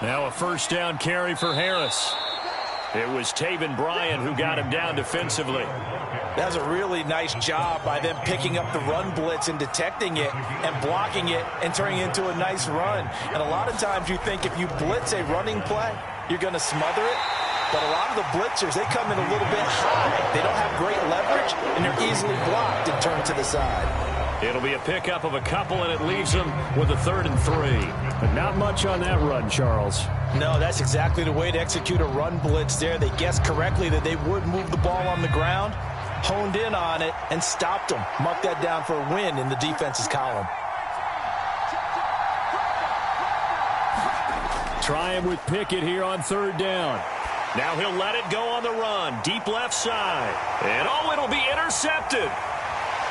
Now a first down carry for Harris. It was Taven Bryan who got him down defensively. That was a really nice job by them picking up the run blitz and detecting it and blocking it and turning it into a nice run. And a lot of times you think if you blitz a running play, you're going to smother it. But a lot of the blitzers, they come in a little bit high. They don't have great leverage, and they're easily blocked and turned to the side. It'll be a pickup of a couple, and it leaves them with a 3rd and 3. But not much on that run, Charles. No, that's exactly the way to execute a run blitz there. They guessed correctly that they would move the ball on the ground, honed in on it, and stopped them. Marked that down for a win in the defense's column. Try him with Pickett here on 3rd down. Now he'll let it go on the run. Deep left side. And it'll be intercepted.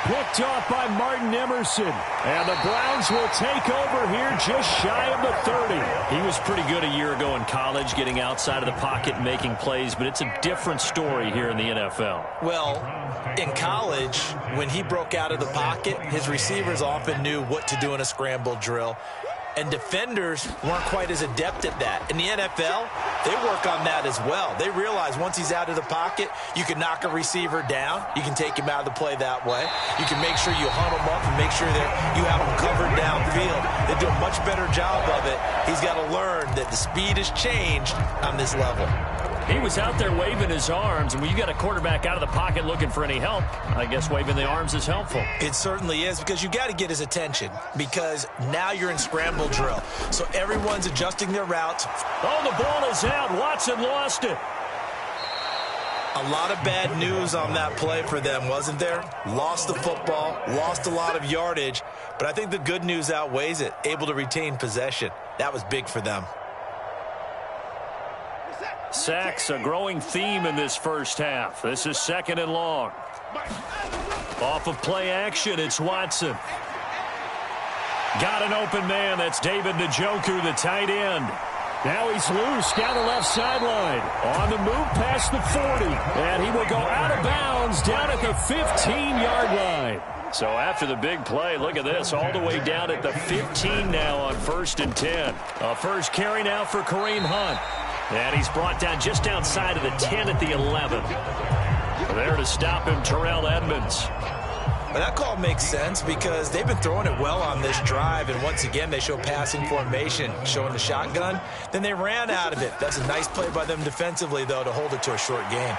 Picked off by Martin Emerson. And the Browns will take over here just shy of the 30. He was pretty good a year ago in college, getting outside of the pocket and making plays, but it's a different story here in the NFL. Well, in college, when he broke out of the pocket, his receivers often knew what to do in a scramble drill. And defenders weren't quite as adept at that. In the NFL, they work on that as well. They realize once he's out of the pocket, you can knock a receiver down. You can take him out of the play that way. You can make sure you hunt him up and make sure that you have him covered downfield. They do a much better job of it. He's got to learn that the speed has changed on this level. He was out there waving his arms, and when you got a quarterback out of the pocket looking for any help, I guess waving the arms is helpful. It certainly is, because you got to get his attention, because now you're in scramble drill. So everyone's adjusting their routes. Oh, the ball is out. Watson lost it. A lot of bad news on that play for them, wasn't there? Lost the football, lost a lot of yardage, but I think the good news outweighs it. Able to retain possession. That was big for them. Sacks, a growing theme in this first half. This is 2nd and long. Off of play action, it's Watson. Got an open man. That's David Njoku, the tight end. Now he's loose down the left sideline. On the move past the 40. And he will go out of bounds down at the 15-yard line. So after the big play, look at this, all the way down at the 15 now on 1st and 10. A first carry now for Kareem Hunt. And he's brought down just outside of the 10 at the 11. There to stop him, Terrell Edmonds. Well, that call makes sense because they've been throwing it well on this drive, and once again they show passing formation, showing the shotgun. Then they ran out of it. That's a nice play by them defensively, though, to hold it to a short gain.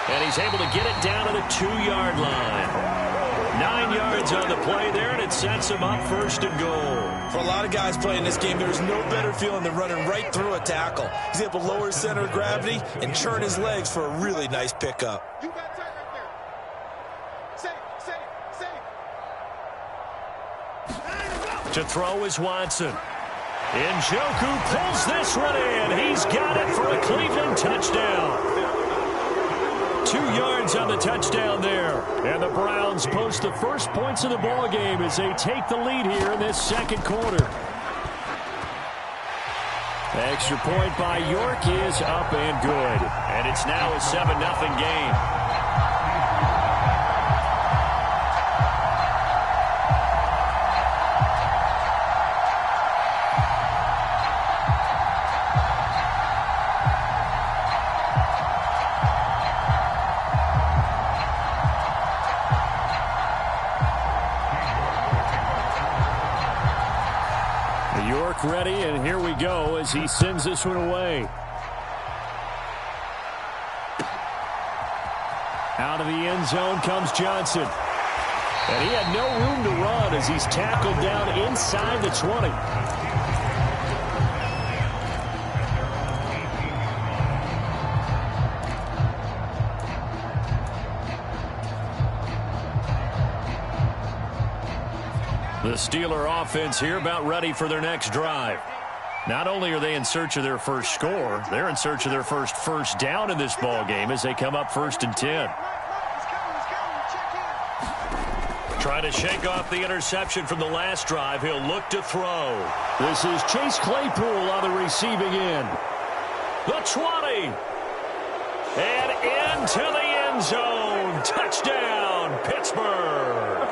And he's able to get it down to the 2-yard line. 9 yards on the play there, and it sets him up 1st and goal. For a lot of guys playing this game, there's no better feeling than running right through a tackle. He's able to lower his center of gravity and churn his legs for a really nice pickup. You got time right there. Safe. To throw is Watson. Njoku pulls this one in. He's got it for a Cleveland touchdown. 2 yards on the touchdown there. And the Browns post the first points of the ball game as they take the lead here in this 2nd quarter. Extra point by York is up and good. And it's now a 7-0 game. Ready, and here we go as he sends this one away. Out of the end zone comes Johnson. And he had no room to run as he's tackled down inside the 20. The Steeler offense here about ready for their next drive. Not only are they in search of their first score, they're in search of their first down in this ball game as they come up 1st and 10. Trying to shake off the interception from the last drive. He'll look to throw. This is Chase Claypool on the receiving end. The 20. And into the end zone. Touchdown, Pittsburgh.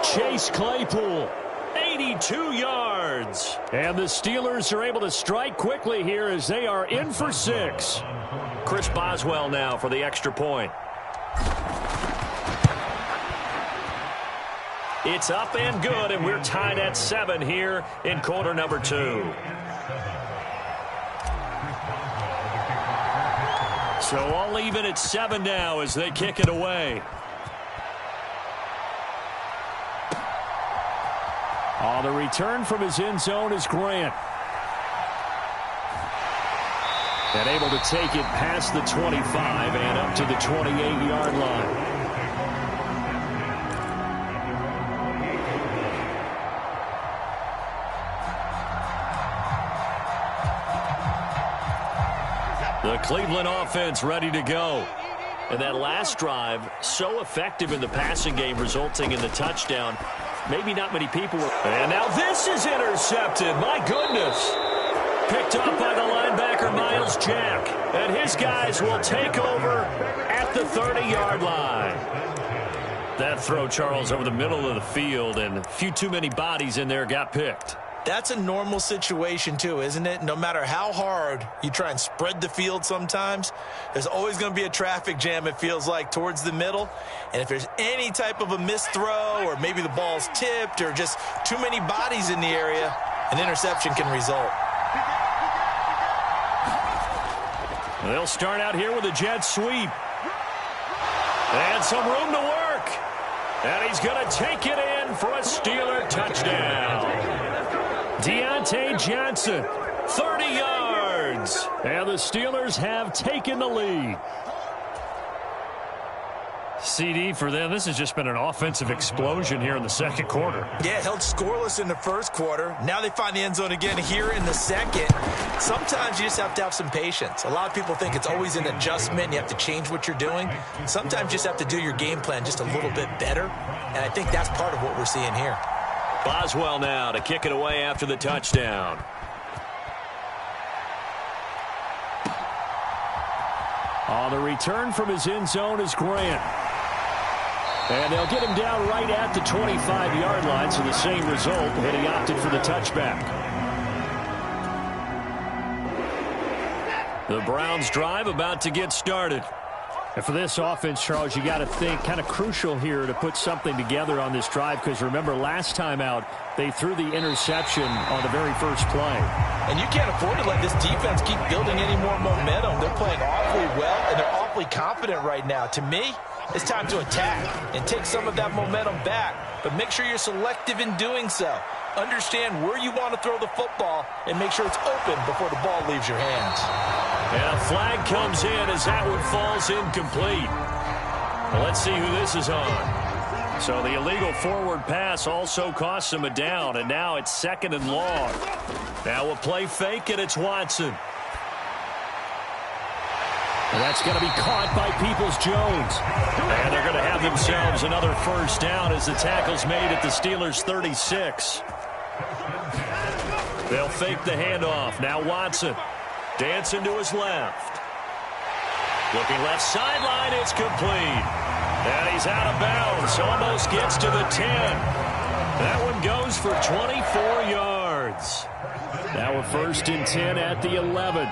Chase Claypool. 82 yards. And the Steelers are able to strike quickly here as they are in for 6. Chris Boswell now for the extra point. It's up and good, and we're tied at 7 here in quarter number 2. So all even at 7 now as they kick it away. On the return from his end zone is Grant. And able to take it past the 25 and up to the 28-yard line. The Cleveland offense ready to go. And that last drive, so effective in the passing game, resulting in the touchdown. Maybe not many people were. And now this is intercepted. My goodness. Picked up by the linebacker, Miles Jack. And his guys will take over at the 30-yard line. That throw, Charles, over the middle of the field, and a few too many bodies in there got picked. That's a normal situation, too, isn't it? No matter how hard you try and spread the field sometimes, there's always going to be a traffic jam, it feels like, towards the middle. And if there's any type of a missed throw or maybe the ball's tipped or just too many bodies in the area, an interception can result. They'll start out here with a jet sweep. And some room to work. And he's going to take it in for a Steeler touchdown. Deontay Johnson, 30 yards. And the Steelers have taken the lead. CD for them. This has just been an offensive explosion here in the second quarter. Yeah, held scoreless in the first quarter. Now they find the end zone again here in the second. Sometimes you just have to have some patience. A lot of people think it's always an adjustment. You have to change what you're doing. Sometimes you just have to do your game plan just a little bit better. And I think that's part of what we're seeing here. Boswell now to kick it away after the touchdown. On the return from his end zone is Grant. And they'll get him down right at the 25-yard line, so the same result, and he opted for the touchback. The Browns drive about to get started. And for this offense, Charles, you got to think kind of crucial here to put something together on this drive, because remember last time out they threw the interception on the very first play. And you can't afford to let this defense keep building any more momentum. They're playing awfully well, and they're awfully confident right now. To me, it's time to attack and take some of that momentum back, but make sure you're selective in doing so. Understand where you want to throw the football and make sure it's open before the ball leaves your hands. And a flag comes in as that one falls incomplete. Well, let's see who this is on. So the illegal forward pass also costs him a down, and now it's 2nd and long. Now a play fake, and it's Watson. And that's going to be caught by Peoples-Jones. And they're going to have themselves another first down as the tackle's made at the Steelers' 36. They'll fake the handoff. Now Watson dancing to his left. Looking left sideline, it's complete. And he's out of bounds. Almost gets to the 10. That one goes for 24 yards. Now a 1st and 10 at the 11.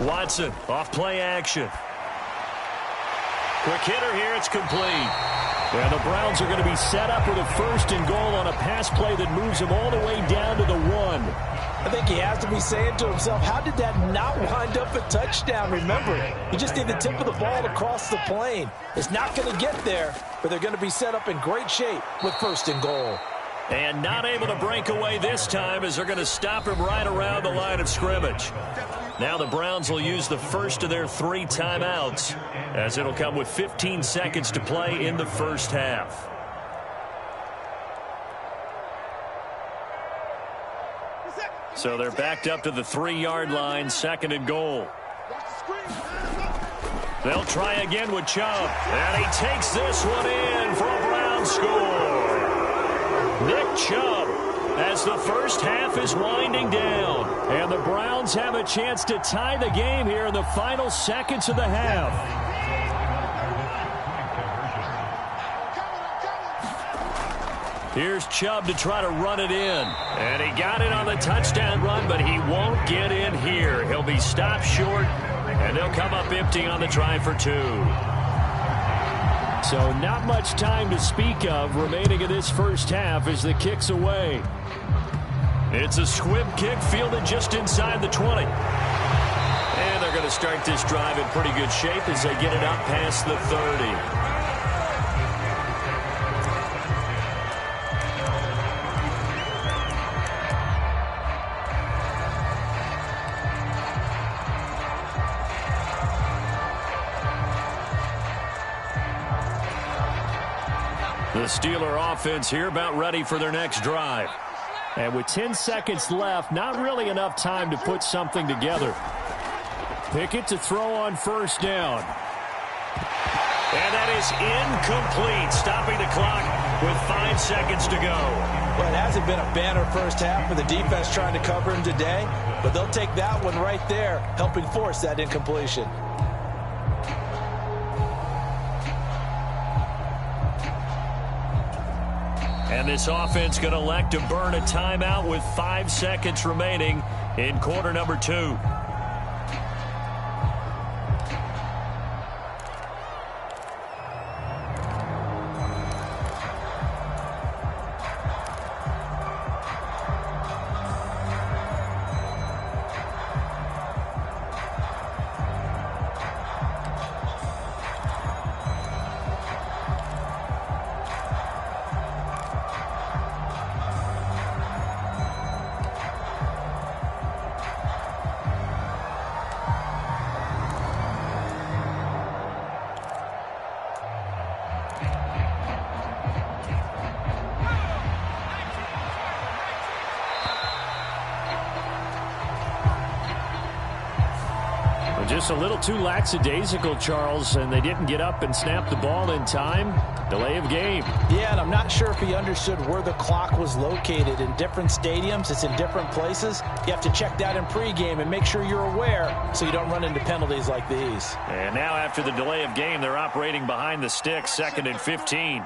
Watson off play action. Quick hitter here, it's complete. And the Browns are going to be set up with a 1st and goal on a pass play that moves them all the way down to the 1. I think he has to be saying to himself, how did that not wind up a touchdown? Remember, you just need the tip of the ball to cross the plane. It's not going to get there, but they're going to be set up in great shape with 1st and goal. And not able to break away this time as they're going to stop him right around the line of scrimmage. Now the Browns will use the first of their 3 timeouts, as it'll come with 15 seconds to play in the first half. So they're backed up to the 3-yard line, 2nd and goal. They'll try again with Chubb, and he takes this one in for a Brown score. Nick Chubb, as the first half is winding down. And the Browns have a chance to tie the game here in the final seconds of the half. Here's Chubb to try to run it in. And he got it on the touchdown run, but he won't get in here. He'll be stopped short, and they'll come up empty on the try for 2. So not much time to speak of remaining in this first half as the kick's away. It's a squib kick fielded just inside the 20. And they're going to start this drive in pretty good shape as they get it up past the 30. The Steeler offense here about ready for their next drive. And with 10 seconds left, not really enough time to put something together. Pickett to throw on first down. And that is incomplete, stopping the clock with 5 seconds to go. Well, it hasn't been a banner first half for the defense trying to cover him today, but they'll take that one right there, helping force that incompletion. And this offense going to elect to burn a timeout with 5 seconds remaining in quarter number 2. Just a little too lackadaisical, Charles, and they didn't get up and snap the ball in time. Delay of game. Yeah, and I'm not sure if he understood where the clock was located. In different stadiums, it's in different places. You have to check that in pregame and make sure you're aware so you don't run into penalties like these. And now after the delay of game, they're operating behind the sticks, 2nd and 15.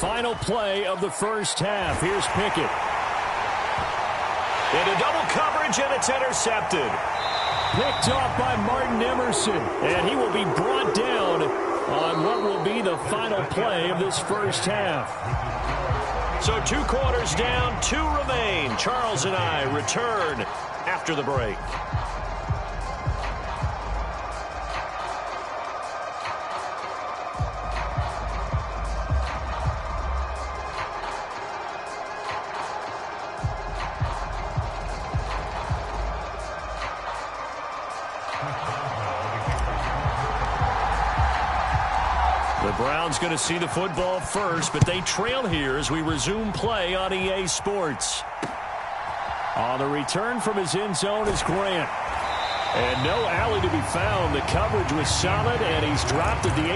Final play of the first half. Here's Pickett. Into double coverage, and it's intercepted. Picked off by Martin Emerson, and he will be brought down on what will be the final play of this first half. So 2 quarters down, 2 remain. Charles and I return after the break. Browns going to see the football first, but they trail here as we resume play on EA Sports. On the return from his end zone is Grant. And no alley to be found. The coverage was solid, and he's dropped at the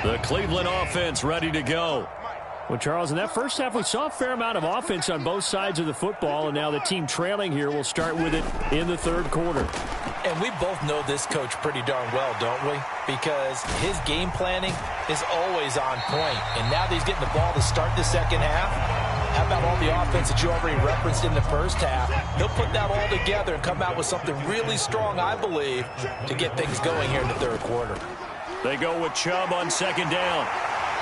18. The Cleveland offense ready to go. Well, Charles, in that first half, we saw a fair amount of offense on both sides of the football, and now the team trailing here will start with it in the third quarter. And we both know this coach pretty darn well, don't we? Because his game planning is always on point. And now that he's getting the ball to start the second half, how about all the offense that you already referenced in the first half? He'll put that all together and come out with something really strong, I believe, to get things going here in the third quarter. They go with Chubb on second down.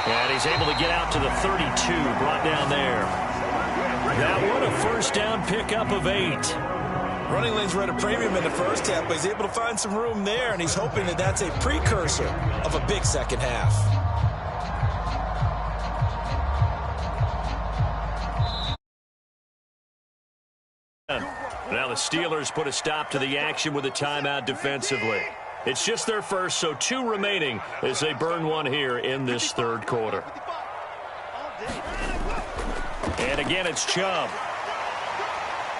And he's able to get out to the 32, brought down there. That one a first down pickup of 8. Running lanes were at a premium in the first half, but he's able to find some room there, and he's hoping that that's a precursor of a big second half. Now the Steelers put a stop to the action with a timeout defensively. It's just their first, so 2 remaining as they burn one here in this third quarter. And again, it's Chubb.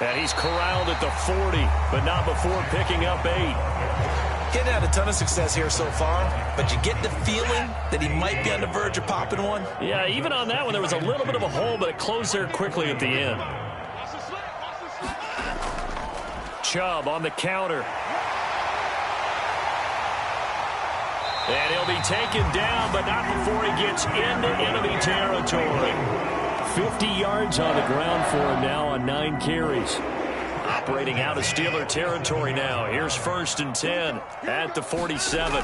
And he's corralled at the 40, but not before picking up 8. Getting had a ton of success here so far, but you get the feeling that he might be on the verge of popping one. Yeah, even on that one, there was a little bit of a hole, but it closed there quickly at the end. Chubb on the counter. And he'll be taken down, but not before he gets into enemy territory. 50 yards on the ground for him now on 9 carries. Operating out of Steeler territory now. Here's 1st and 10 at the 47.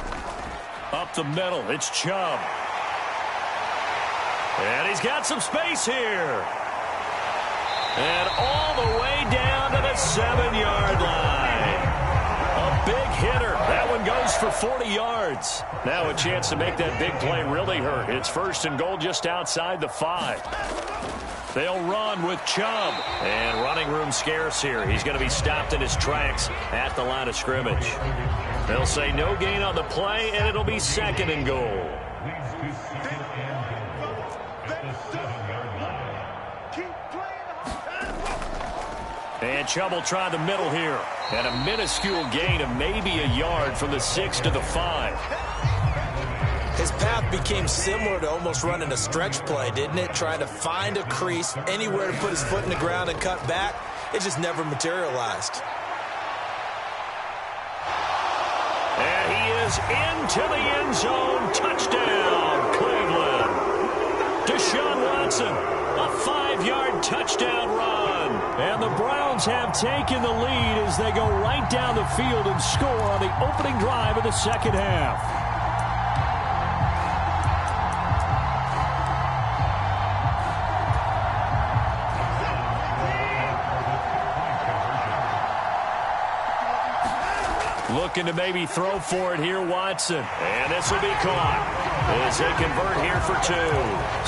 Up the middle, it's Chubb. And he's got some space here. And all the way down to the 7-yard line. A big hitter. That one goes for 40 yards. Now a chance to make that big play really hurt. It's 1st and goal just outside the 5. They'll run with Chubb. And running room scarce here. He's going to be stopped in his tracks at the line of scrimmage. They'll say no gain on the play, and it'll be 2nd and goal. And Chubb will try the middle here. And a minuscule gain of maybe a yard from the 6 to the 5. His path became similar to almost running a stretch play, didn't it? Trying to find a crease, anywhere to put his foot in the ground and cut back. It just never materialized. And he is into the end zone. Touchdown, Cleveland. Deshaun Watson, a 5-yard touchdown run. And the Browns have taken the lead as they go right down the field and score on the opening drive of the second half. Looking to maybe throw for it here, Watson. And this will be caught as they convert here for 2.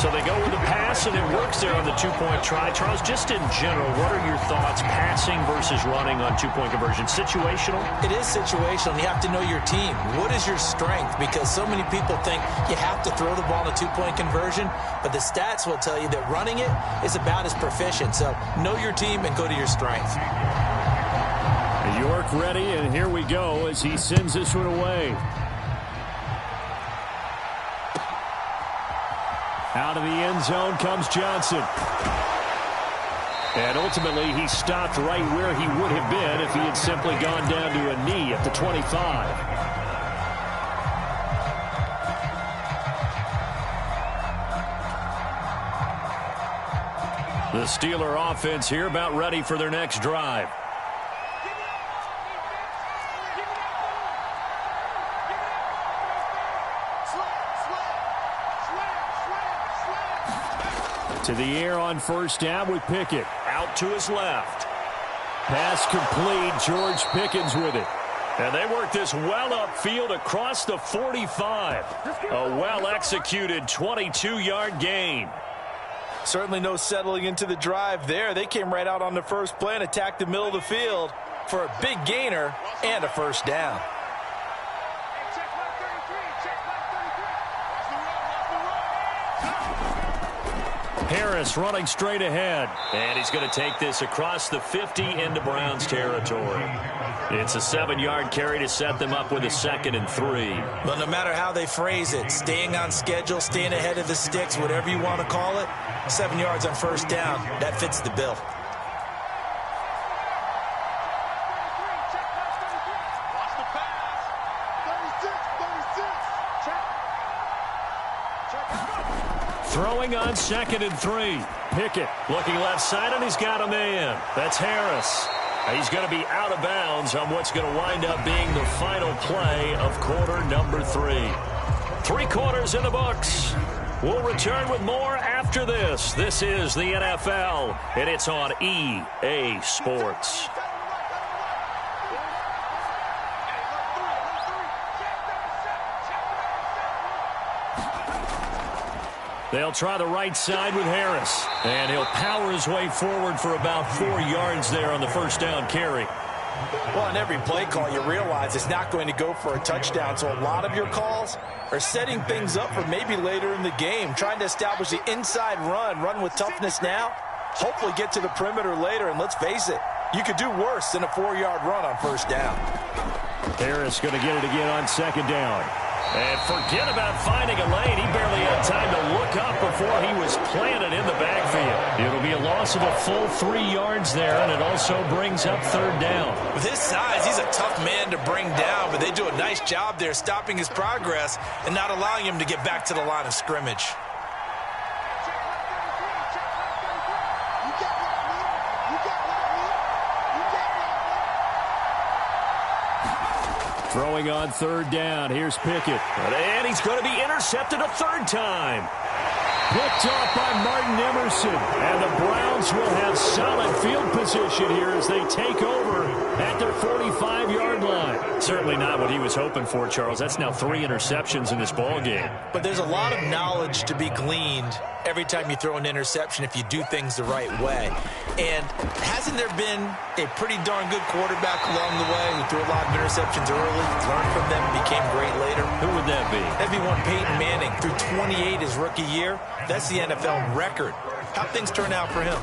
So they go with the pass, and it works there on the 2-point try. Charles, just in general, what are your thoughts passing versus running on 2-point conversion? Situational? It is situational. You have to know your team. What is your strength? Because so many people think you have to throw the ball in a 2-point conversion, but the stats will tell you that running it is about as proficient. So know your team and go to your strength. York ready, and here we go as he sends this one away. Out of the end zone comes Johnson. And ultimately, he stopped right where he would have been if he had simply gone down to a knee at the 25. The Steeler offense here about ready for their next drive. To the air on 1st down with Pickett. Out to his left. Pass complete. George Pickens with it. And they work this well upfield across the 45. A well-executed 22-yard gain. Certainly no settling into the drive there. They came right out on the first play and attacked the middle of the field for a big gainer and a 1st down. Harris running straight ahead. And he's going to take this across the 50 into Browns territory. It's a 7-yard carry to set them up with a 2nd and 3. But no matter how they phrase it, staying on schedule, staying ahead of the sticks, whatever you want to call it, 7 yards on 1st down, that fits the bill. Throwing on 2nd and 3. Pickett looking left side, and he's got a man. That's Harris. He's going to be out of bounds on what's going to wind up being the final play of quarter number 3. 3 quarters in the books. We'll return with more after this. This is the NFL, and it's on EA Sports. They'll try the right side with Harris. And he'll power his way forward for about 4 yards there on the 1st down carry. Well, on every play call, you realize it's not going to go for a touchdown. So a lot of your calls are setting things up for maybe later in the game, trying to establish the inside run with toughness now, hopefully get to the perimeter later. And let's face it, you could do worse than a 4-yard run on 1st down. Harris going to get it again on 2nd down. And forget about finding a lane. He barely had time to look up before he was planted in the backfield. It'll be a loss of a full 3 yards there, and it also brings up 3rd down. With his size, he's a tough man to bring down, but they do a nice job there stopping his progress and not allowing him to get back to the line of scrimmage. Throwing on 3rd down. Here's Pickett. And he's going to be intercepted a 3rd time. Picked off by Martin Emerson. And the Browns will have solid field position here as they take over at their 45-yard line. Certainly not what he was hoping for, Charles. That's now 3 interceptions in this ball game. But there's a lot of knowledge to be gleaned every time you throw an interception if you do things the right way. And hasn't there been a pretty darn good quarterback along the way who threw a lot of interceptions early, learned from them, became great later? Who would that be? That'd be one Peyton Manning. Threw 28 his rookie year. That's the NFL record. How'd things turn out for him?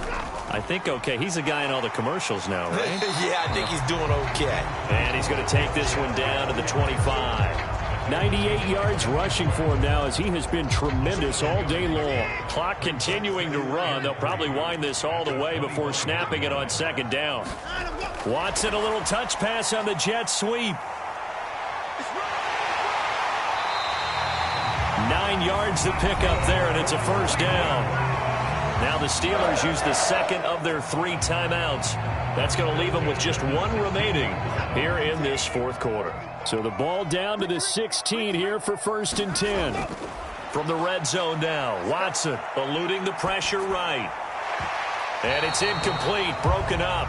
I think okay. He's a guy in all the commercials now, right? Yeah, I think he's doing okay. And he's going to take this one down to the 25. 98 yards rushing for him now as he has been tremendous all day long. Clock continuing to run. They'll probably wind this all the way before snapping it on 2nd down. Watson, a little touch pass on the jet sweep. 9 yards to pick up there, and it's a 1st down. Now the Steelers use the 2nd of their 3 timeouts. That's going to leave them with just 1 remaining here in this 4th quarter. So the ball down to the 16 here for 1st and 10. From the red zone now, Watson eluding the pressure right. And it's incomplete, broken up.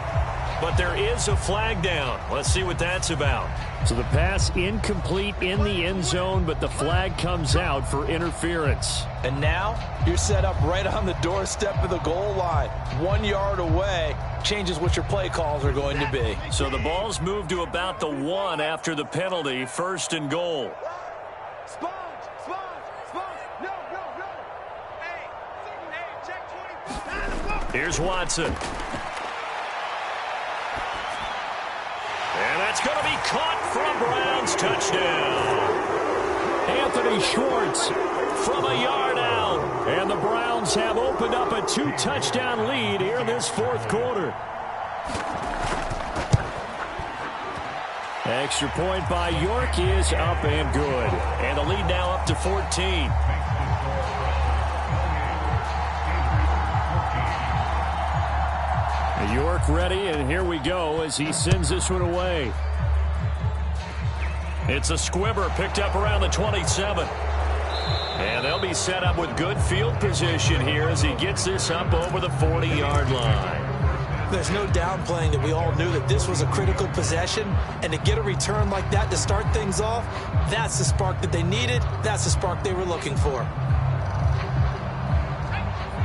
But there is a flag down. Let's see what that's about. So the pass incomplete in the end zone, but the flag comes out for interference. And now you're set up right on the doorstep of the goal line. 1 yard away changes what your play calls are going to be. So the ball's moved to about the 1 after the penalty, 1st and goal. Here's Watson. And that's going to be caught for a Browns touchdown. Anthony Schwartz from a yard out. And the Browns have opened up a 2-touchdown lead here in this 4th quarter. Extra point by York is up and good. And the lead now up to 14. York ready, and here we go as he sends this one away. It's a squibber picked up around the 27. And they'll be set up with good field position here as he gets this up over the 40-yard line. There's no downplaying that we all knew that this was a critical possession, and to get a return like that to start things off, that's the spark that they needed. That's the spark they were looking for.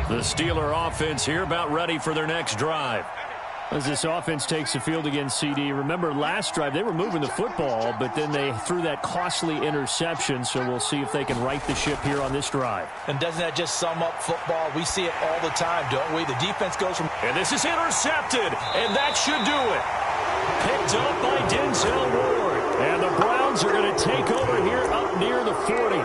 The Steeler offense here about ready for their next drive. As this offense takes the field against CD, remember last drive they were moving the football, but then they threw that costly interception, so we'll see if they can right the ship here on this drive. And doesn't that just sum up football? We see it all the time, don't we? The defense goes from... And this is intercepted, and that should do it. Picked up by Denzel Ward. And the Browns are going to take over here up near the 40.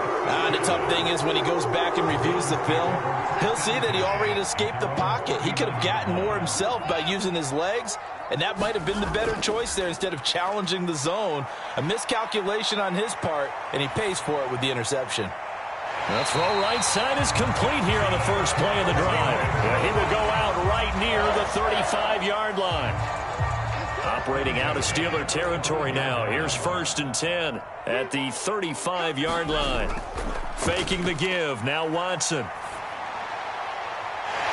The tough thing is when he goes back and reviews the film, he'll see that he already escaped the pocket. He could have gotten more himself by using his legs, and that might have been the better choice there instead of challenging the zone. A miscalculation on his part, and he pays for it with the interception. The throw right side is complete here on the first play of the drive. He will go out right near the 35-yard line. Operating out of Steeler territory now. Here's 1st and 10 at the 35-yard line. Faking the give. Now Watson.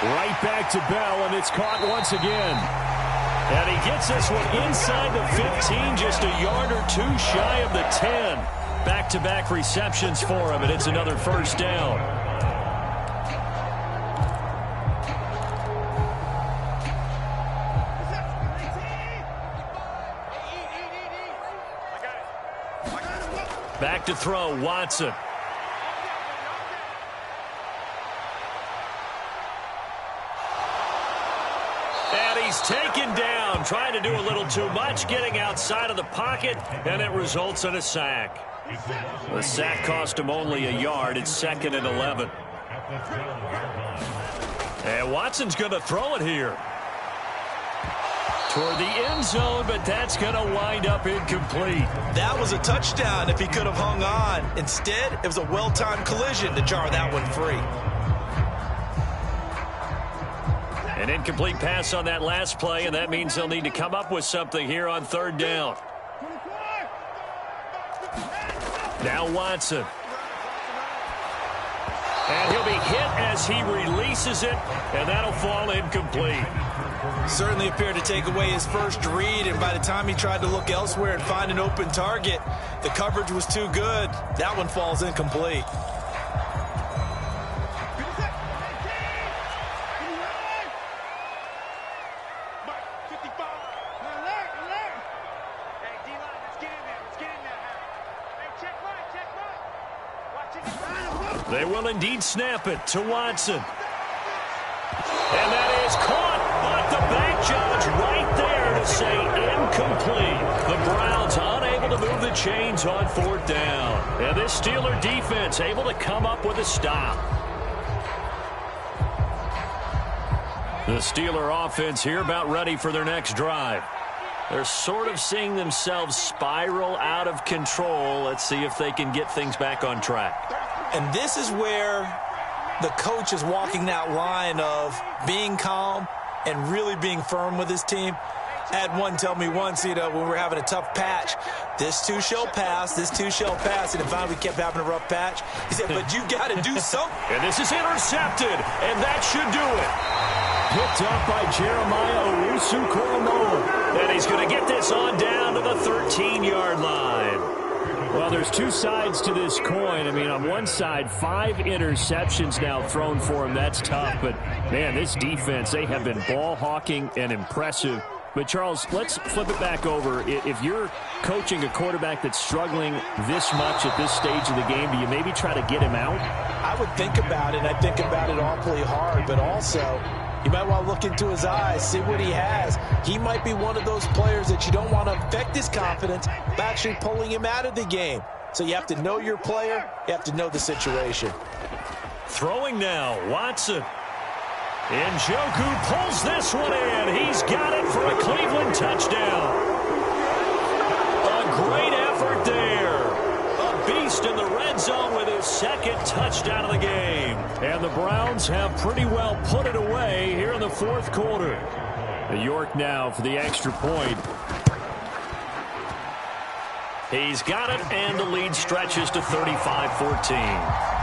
Right back to Bell, and it's caught once again. And he gets this one inside the 15, just a yard or 2 shy of the 10. Back-to-back receptions for him, and it's another 1st down. Back to throw, Watson. And he's taken down, trying to do a little too much, getting outside of the pocket, and it results in a sack. The sack cost him only a yard. It's 2nd and 11. And Watson's going to throw it here toward the end zone, but that's going to wind up incomplete. That was a touchdown if he could have hung on. Instead, it was a well-timed collision to jar that one free. An incomplete pass on that last play, and that means they'll need to come up with something here on 3rd down. Now Watson. And he'll be hit as he releases it, and that'll fall incomplete. Certainly appeared to take away his first read, and by the time he tried to look elsewhere and find an open target, the coverage was too good. That one falls incomplete. They will indeed snap it to Watson. And that is caught, but the back judge right there to say incomplete. The Browns unable to move the chains on 4th down. And this Steeler defense able to come up with a stop. The Steeler offense here about ready for their next drive. They're sort of seeing themselves spiral out of control. Let's see if they can get things back on track. And this is where the coach is walking that line of being calm and really being firm with his team. I had one tell me once, when we were having a tough patch, this too shall pass, this too shall pass. And finally we kept having a rough patch. He said, but you got to do something. And this is intercepted, and that should do it. Picked up by Jeremiah Owusu-Koramoah. And he's going to get this on down to the 13-yard line. Well, there's two sides to this coin. I mean, on one side, 5 interceptions now thrown for him. That's tough. But, man, this defense, they have been ball hawking and impressive. But, Charles, let's flip it back over. If you're coaching a quarterback that's struggling this much at this stage of the game, do you maybe try to get him out? I would think about it. I think about it awfully hard. But also, you might want to look into his eyes, see what he has. He might be one of those players that you don't want to affect his confidence by actually pulling him out of the game. So you have to know your player. You have to know the situation. Throwing now, Watson. Njoku pulls this one in. He's got it for a Cleveland touchdown. A great effort there. A beast in the red zone with his 2nd touchdown of the game. And the Browns have pretty well put it away here in the 4th quarter. York now for the extra point. He's got it, and the lead stretches to 35-14.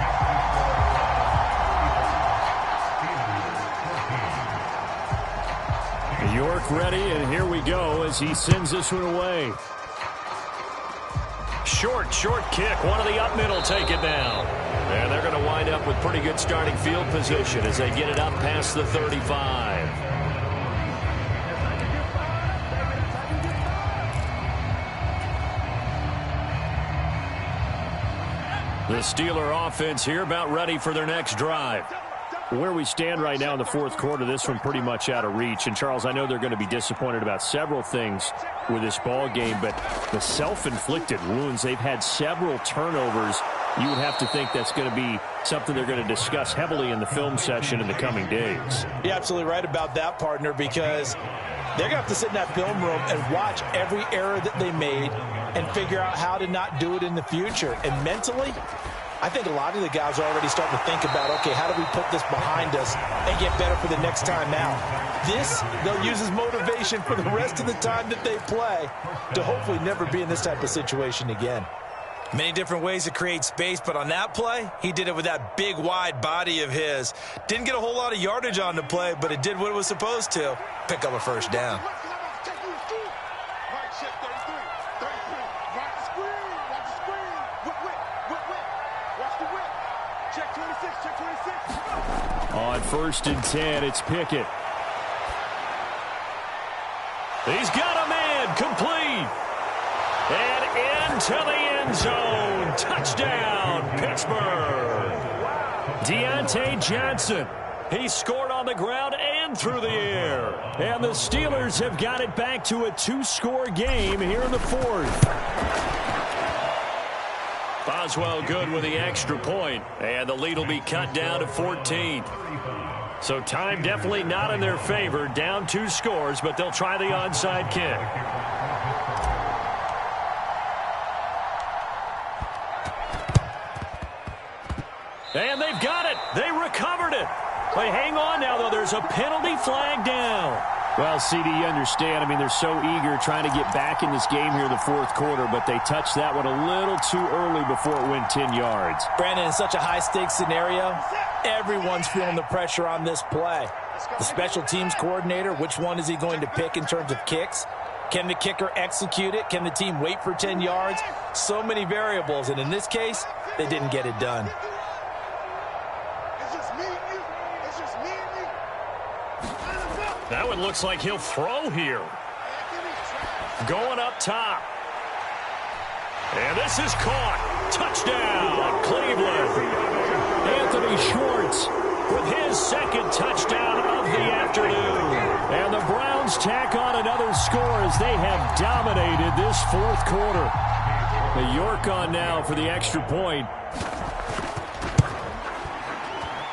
York ready, and here we go as he sends this one away. Short kick. One of the up middle take it down. And they're going to wind up with pretty good starting field position as they get it up past the 35. The Steeler offense here about ready for their next drive. Where we stand right now in the 4th quarter, this one pretty much out of reach. And, Charles, I know they're going to be disappointed about several things with this ball game, but the self-inflicted wounds, they've had several turnovers. You would have to think that's going to be something they're going to discuss heavily in the film session in the coming days. You're absolutely right about that, partner, because they're going to have to sit in that film room and watch every error that they made and figure out how to not do it in the future. And mentally, I think a lot of the guys are already starting to think about, okay, how do we put this behind us and get better for the next time out? This, they'll use as motivation for the rest of the time that they play to hopefully never be in this type of situation again. Many different ways to create space, but on that play, he did it with that big, wide body of his. Didn't get a whole lot of yardage on the play, but it did what it was supposed to. Pick up a 1st down. On 1st and 10, it's Pickett. He's got a man, complete. And into the end zone. Touchdown, Pittsburgh. Deontay Johnson. He scored on the ground and through the air. And the Steelers have got it back to a 2-score game here in the 4th. Boswell good with the extra point, and the lead will be cut down to 14. So time definitely not in their favor. Down 2 scores, but they'll try the onside kick. And they've got it. They recovered it. But hang on now, though. There's a penalty flag down. Well, CD, you understand. I mean, they're so eager trying to get back in this game here in the fourth quarter, but they touched that one a little too early before it went 10 yards. Brandon, in such a high-stakes scenario, everyone's feeling the pressure on this play. The special teams coordinator, which one is he going to pick in terms of kicks? Can the kicker execute it? Can the team wait for 10 yards? So many variables, and in this case, they didn't get it done. That one looks like he'll throw here. Going up top. And this is caught. Touchdown, Cleveland. Anthony Schwartz with his second touchdown of the afternoon. And the Browns tack on another score as they have dominated this fourth quarter. The York on now for the extra point.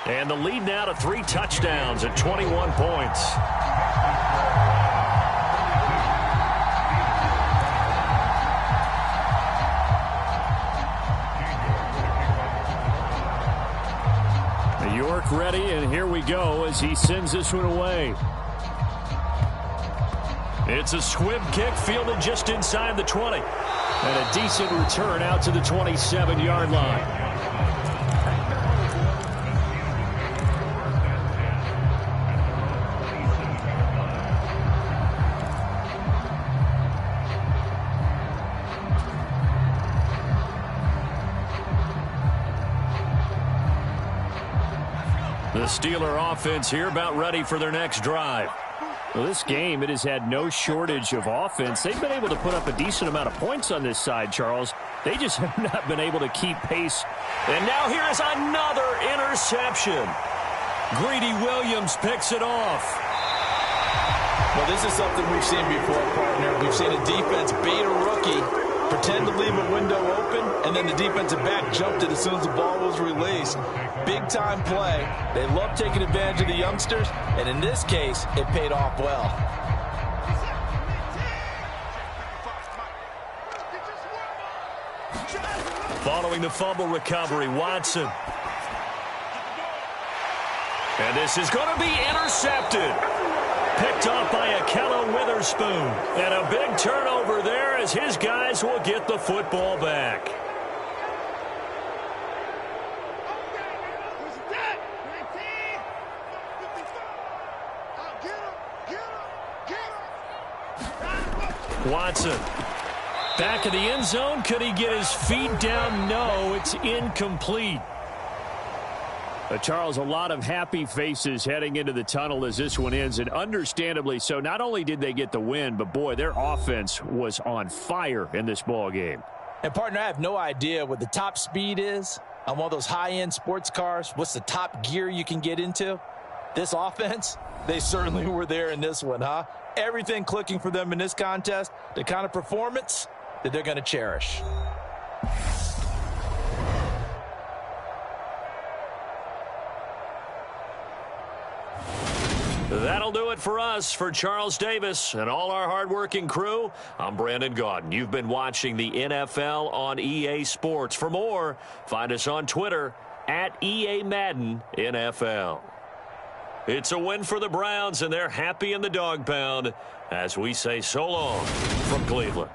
And the lead now to 3 touchdowns at 21 points. York ready, and here we go as he sends this one away. It's a squib kick fielded just inside the 20. And a decent return out to the 27-yard line. The Steeler offense here about ready for their next drive. Well, this game, it has had no shortage of offense. They've been able to put up a decent amount of points on this side, Charles. They just have not been able to keep pace. And now here is another interception. Greedy Williams picks it off. Well, this is something we've seen before, partner. We've seen a defense bait a rookie, pretend to leave a window open, and then the defensive back jumped it as soon as the ball was released. Big-time play. They love taking advantage of the youngsters, and in this case, it paid off well. Following the fumble recovery, Watson. And this is going to be intercepted. Picked off by Akello Witherspoon. And a big turnover there as his guys will get the football back. Watson. Back of the end zone. Could he get his feet down? No, it's incomplete. Charles, a lot of happy faces heading into the tunnel as this one ends, and understandably so. Not only did they get the win, but, boy, their offense was on fire in this ball game. And, partner, I have no idea what the top speed is on one of those high-end sports cars. What's the top gear you can get into? This offense, they certainly were there in this one, huh? Everything clicking for them in this contest, the kind of performance that they're going to cherish. That'll do it for us. For Charles Davis and all our hardworking crew, I'm Brandon Gaudin. You've been watching the NFL on EA Sports. For more, find us on Twitter at EA Madden NFL. It's a win for the Browns, and they're happy in the dog pound as we say so long from Cleveland.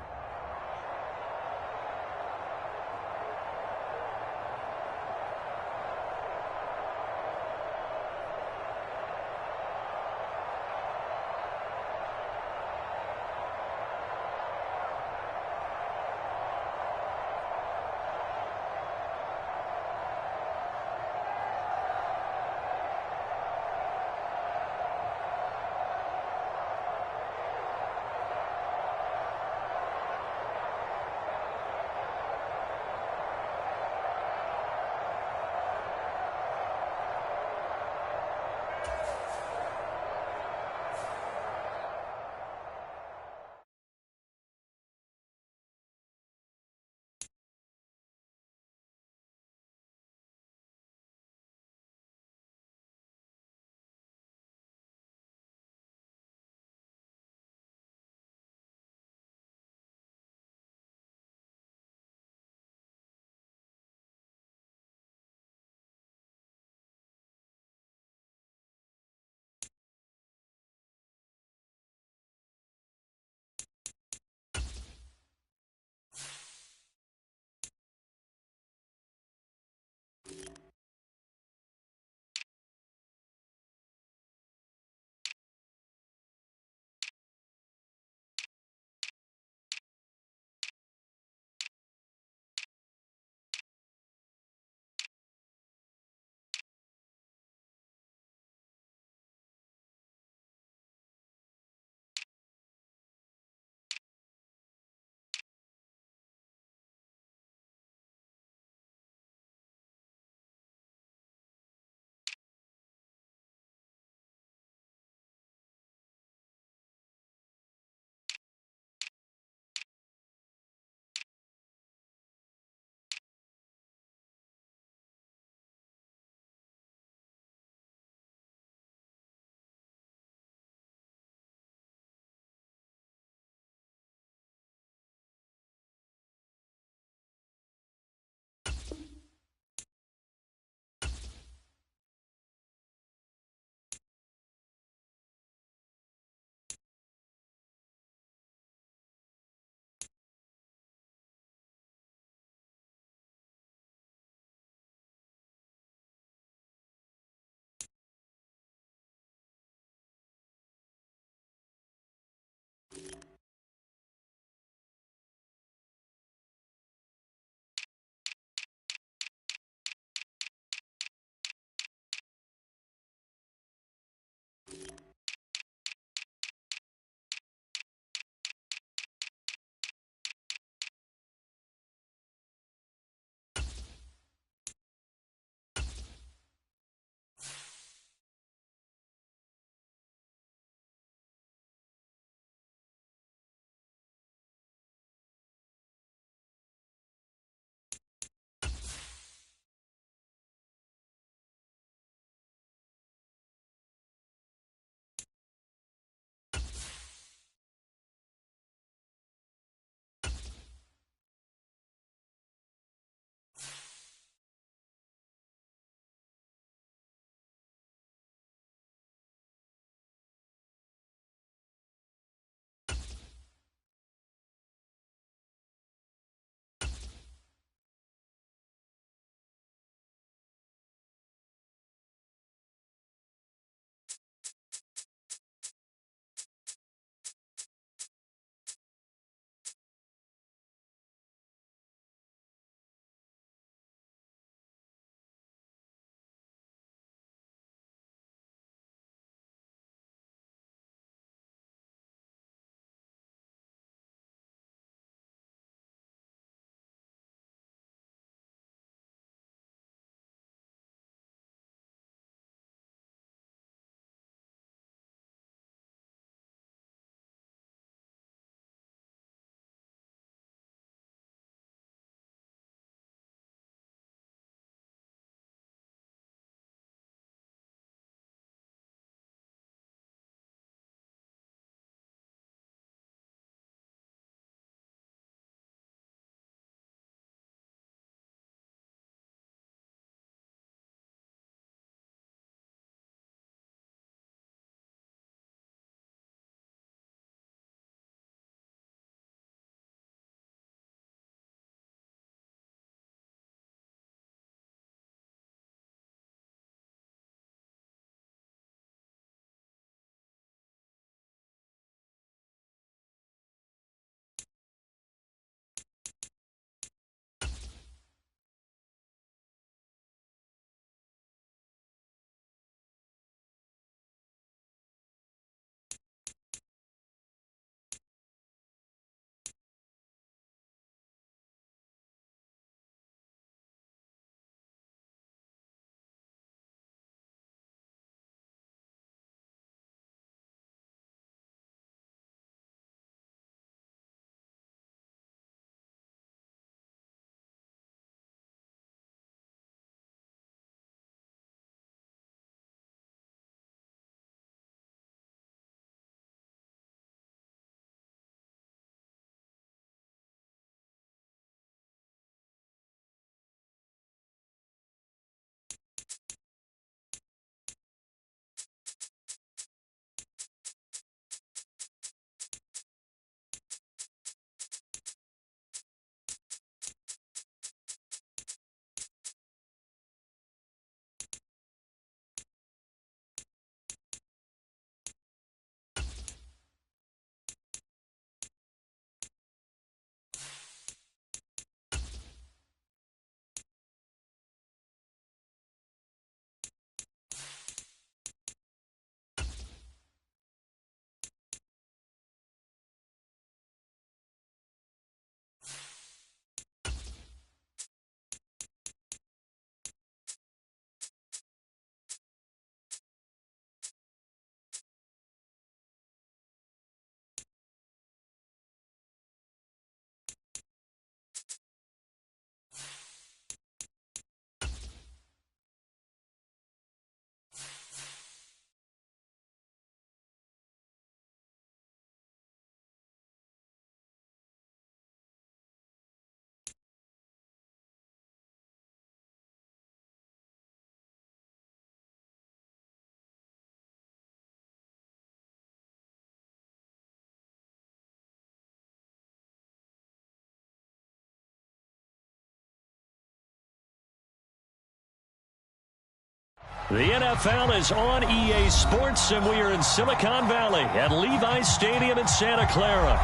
The NFL is on EA Sports, and we are in Silicon Valley at Levi's Stadium in Santa Clara.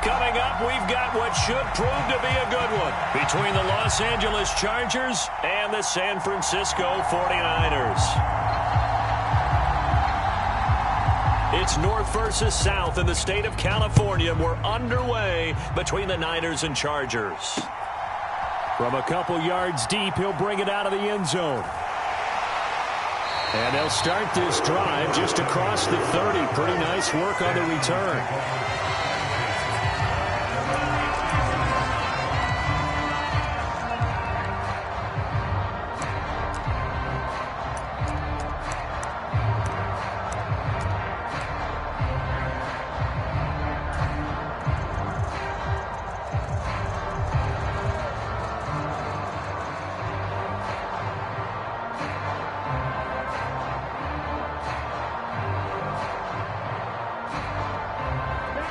Coming up, we've got what should prove to be a good one between the Los Angeles Chargers and the San Francisco 49ers. It's North versus South in the state of California. We're underway between the Niners and Chargers. From a couple yards deep, he'll bring it out of the end zone. And they'll start this drive just across the 30. Pretty nice work on the return.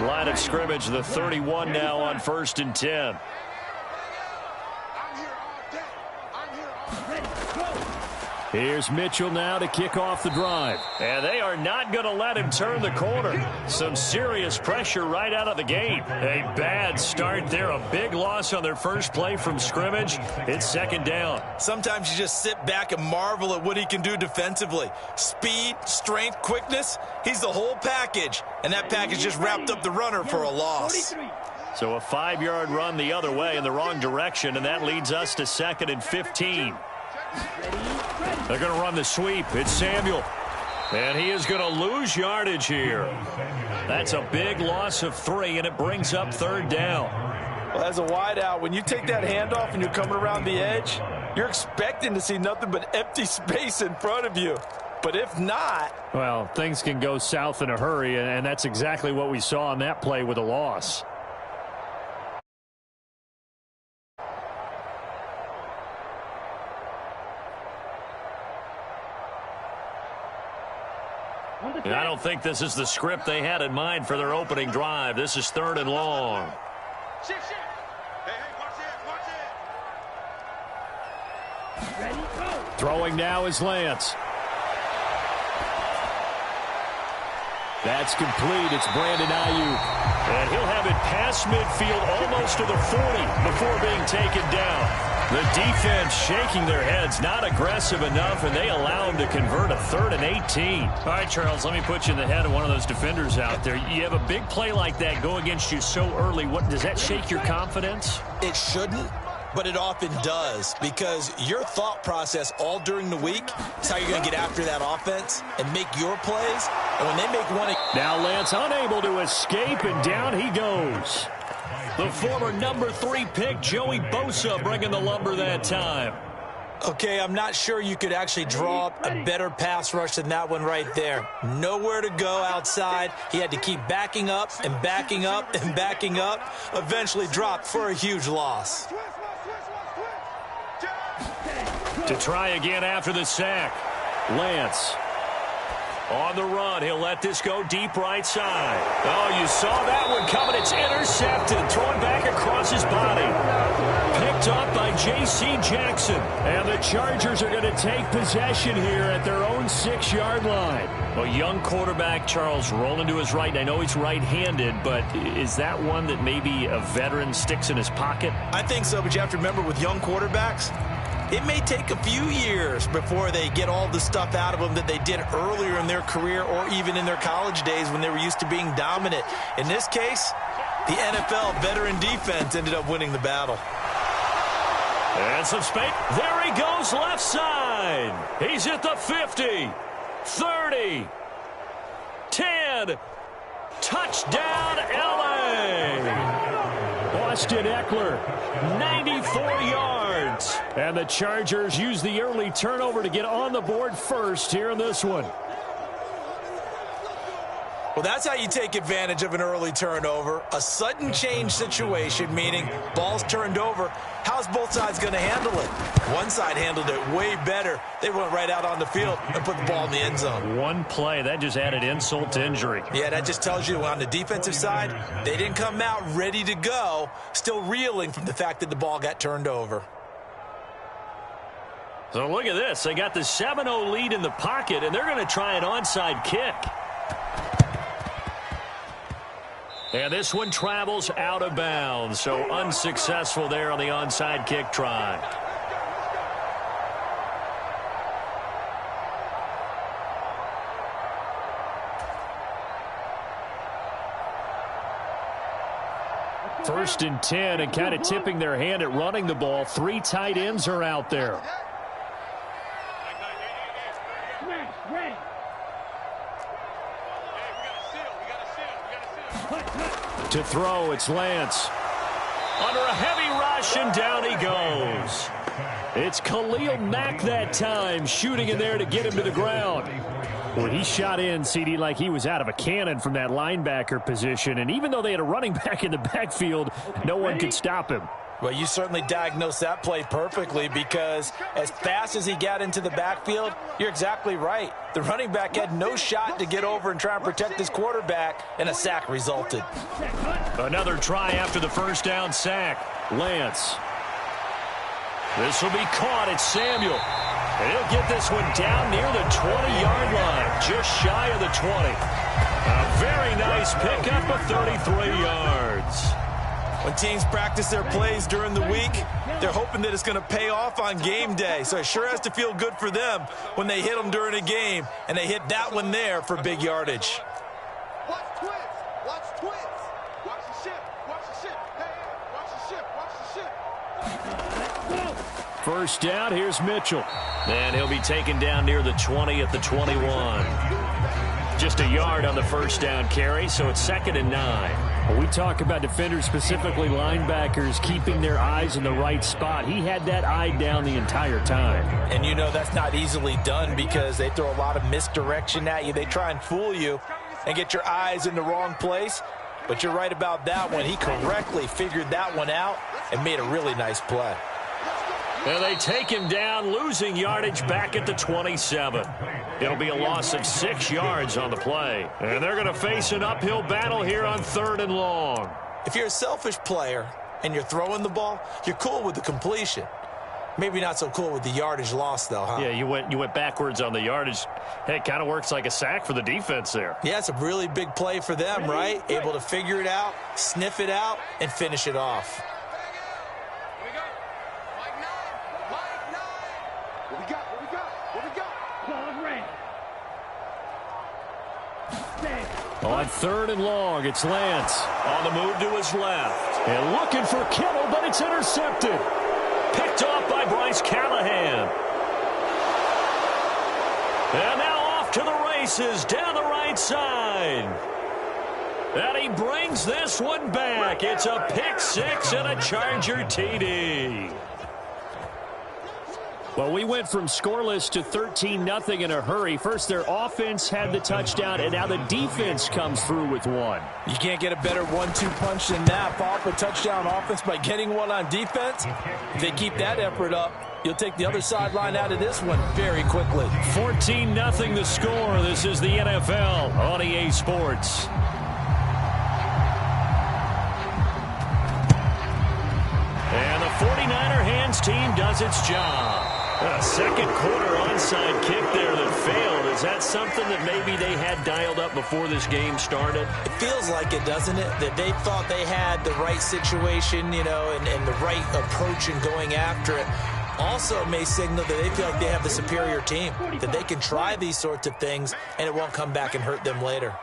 Line of scrimmage, the 31 now on 1st and 10. Here's Mitchell now to kick off the drive. And they are not going to let him turn the corner. Some serious pressure right out of the gate. A bad start there. A big loss on their first play from scrimmage. It's 2nd down. Sometimes you just sit back and marvel at what he can do defensively. Speed, strength, quickness. He's the whole package. And that package just wrapped up the runner for a loss. So a 5-yard run the other way in the wrong direction, and that leads us to 2nd and 15. They're going to run the sweep. It's Samuel. And he is going to lose yardage here. That's a big loss of 3, and it brings up 3rd down. Well, as a wideout, when you take that handoff and you're coming around the edge, you're expecting to see nothing but empty space in front of you. But if not... Well, things can go south in a hurry, and that's exactly what we saw on that play with a loss. And I don't think this is the script they had in mind for their opening drive. This is 3rd and long. Throwing now is Lance. That's complete. It's Brandon Ayuk. And he'll have it past midfield almost to the 40 before being taken down. The defense shaking their heads, not aggressive enough, and they allow him to convert a 3rd and 18. All right, Charles, let me put you in the head of one of those defenders out there. You have a big play like that go against you so early. What does that shake your confidence? It shouldn't, but it often does, because your thought process all during the week is how you're going to get after that offense and make your plays. And when they make one... Now Lance unable to escape, and down he goes. The former number 3 pick, Joey Bosa, bringing the lumber that time. Okay, I'm not sure you could actually draw up a better pass rush than that one right there. Nowhere to go outside. He had to keep backing up and backing up and backing up. Eventually dropped for a huge loss. To try again after the sack. Lance. On the run, he'll let this go deep right side. Oh, you saw that one coming. It's intercepted. Thrown back across his body. Picked up by J.C. Jackson. And the Chargers are going to take possession here at their own 6-yard line. A young quarterback, Charles, rolling to his right. I know he's right-handed, but is that one that maybe a veteran sticks in his pocket? I think so, but you have to remember with young quarterbacks, it may take a few years before they get all the stuff out of them that they did earlier in their career or even in their college days when they were used to being dominant. In this case, the NFL veteran defense ended up winning the battle. And some space. There he goes left side. He's at the 50, 30, 10. Touchdown, L.A. Austin Eckler, 94 yards. And the Chargers use the early turnover to get on the board first here in this one. Well, that's how you take advantage of an early turnover. A sudden change situation, meaning ball's turned over. How's both sides going to handle it? One side handled it way better. They went right out on the field and put the ball in the end zone. One play, that just added insult to injury. Yeah, that just tells you on the defensive side, they didn't come out ready to go, still reeling from the fact that the ball got turned over. So look at this. They got the 7-0 lead in the pocket, and they're going to try an onside kick. And this one travels out of bounds, so unsuccessful there on the onside kick try. First and 10, and kind of tipping their hand at running the ball. 3 tight ends are out there. To throw, it's Lance. Under a heavy rush, and down he goes. It's Khalil Mack that time, shooting in there to get him to the ground. Well, he shot in, CD, like he was out of a cannon from that linebacker position. And even though they had a running back in the backfield, no one could stop him. Well, you certainly diagnosed that play perfectly, because as fast as he got into the backfield, you're exactly right. The running back had no shot to get over and try and protect his quarterback, and a sack resulted. Another try after the first down sack. Lance. This will be caught. It's Samuel. And he'll get this one down near the 20-yard line, just shy of the 20. A very nice pickup of 33 yards. When teams practice their plays during the week, they're hoping that it's going to pay off on game day. So it sure has to feel good for them when they hit them during a game, and they hit that one there for big yardage. Watch twins. Watch twins. Watch the ship. Watch the ship. Hey, watch the ship. Watch the ship. First down, here's Mitchell. And he'll be taken down near the 20 at the 21. Just a yard on the first down carry, so it's 2nd and 9. When we talk about defenders, specifically linebackers, keeping their eyes in the right spot, he had that eye down the entire time. And you know that's not easily done, because they throw a lot of misdirection at you. They try and fool you and get your eyes in the wrong place. But you're right about that one. He correctly figured that one out and made a really nice play. And they take him down, losing yardage back at the 27. It'll be a loss of 6 yards on the play. And they're going to face an uphill battle here on 3rd and long. If you're a selfish player and you're throwing the ball, you're cool with the completion. Maybe not so cool with the yardage loss, though, huh? Yeah, you went backwards on the yardage. Hey, it kind of works like a sack for the defense there. Yeah, it's a really big play for them, right? Able to figure it out, sniff it out, and finish it off. On 3rd and long, it's Lance on the move to his left. And looking for Kittle, but it's intercepted. Picked off by Bryce Callahan. And now off to the races down the right side. And he brings this one back. It's a pick 6 and a Charger TD. Well, we went from scoreless to 13-0 in a hurry. First, their offense had the touchdown, and now the defense comes through with one. You can't get a better 1-2 punch than that. Follow up a touchdown offense by getting one on defense. If they keep that effort up, you'll take the other sideline out of this one very quickly. 14-0 the score. This is the NFL on EA Sports. And the 49er hands team does its job. A second quarter onside kick there that failed. Is that something that maybe they had dialed up before this game started? It feels like it, doesn't it? That they thought they had the right situation, you know, and the right approach in going after it. Also may signal that they feel like they have the superior team, that they can try these sorts of things and it won't come back and hurt them later.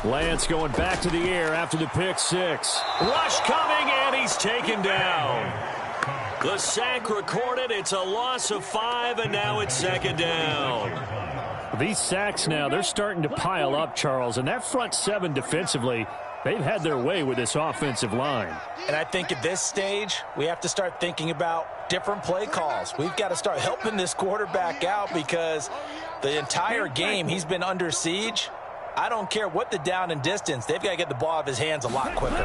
Lance going back to the air after the pick 6. Rush coming, and he's taken down. The sack recorded. It's a loss of 5, and now it's 2nd down. These sacks now, they're starting to pile up, Charles, and that front 7 defensively, they've had their way with this offensive line. And I think at this stage, we have to start thinking about different play calls. We've got to start helping this quarterback out, because the entire game he's been under siege. I don't care what the down and distance. They've got to get the ball out of his hands a lot quicker.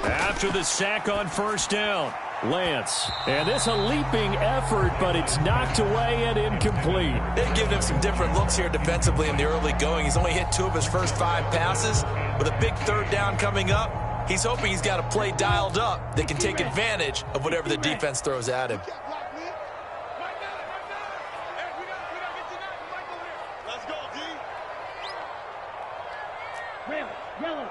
After the sack on first down, Lance. And this a leaping effort, but it's knocked away and incomplete. They've given him some different looks here defensively in the early going. He's only hit 2 of his first 5 passes. With a big 3rd down coming up, he's hoping he's got a play dialed up that can take advantage of whatever the defense throws at him. Let's go, D. Yellow.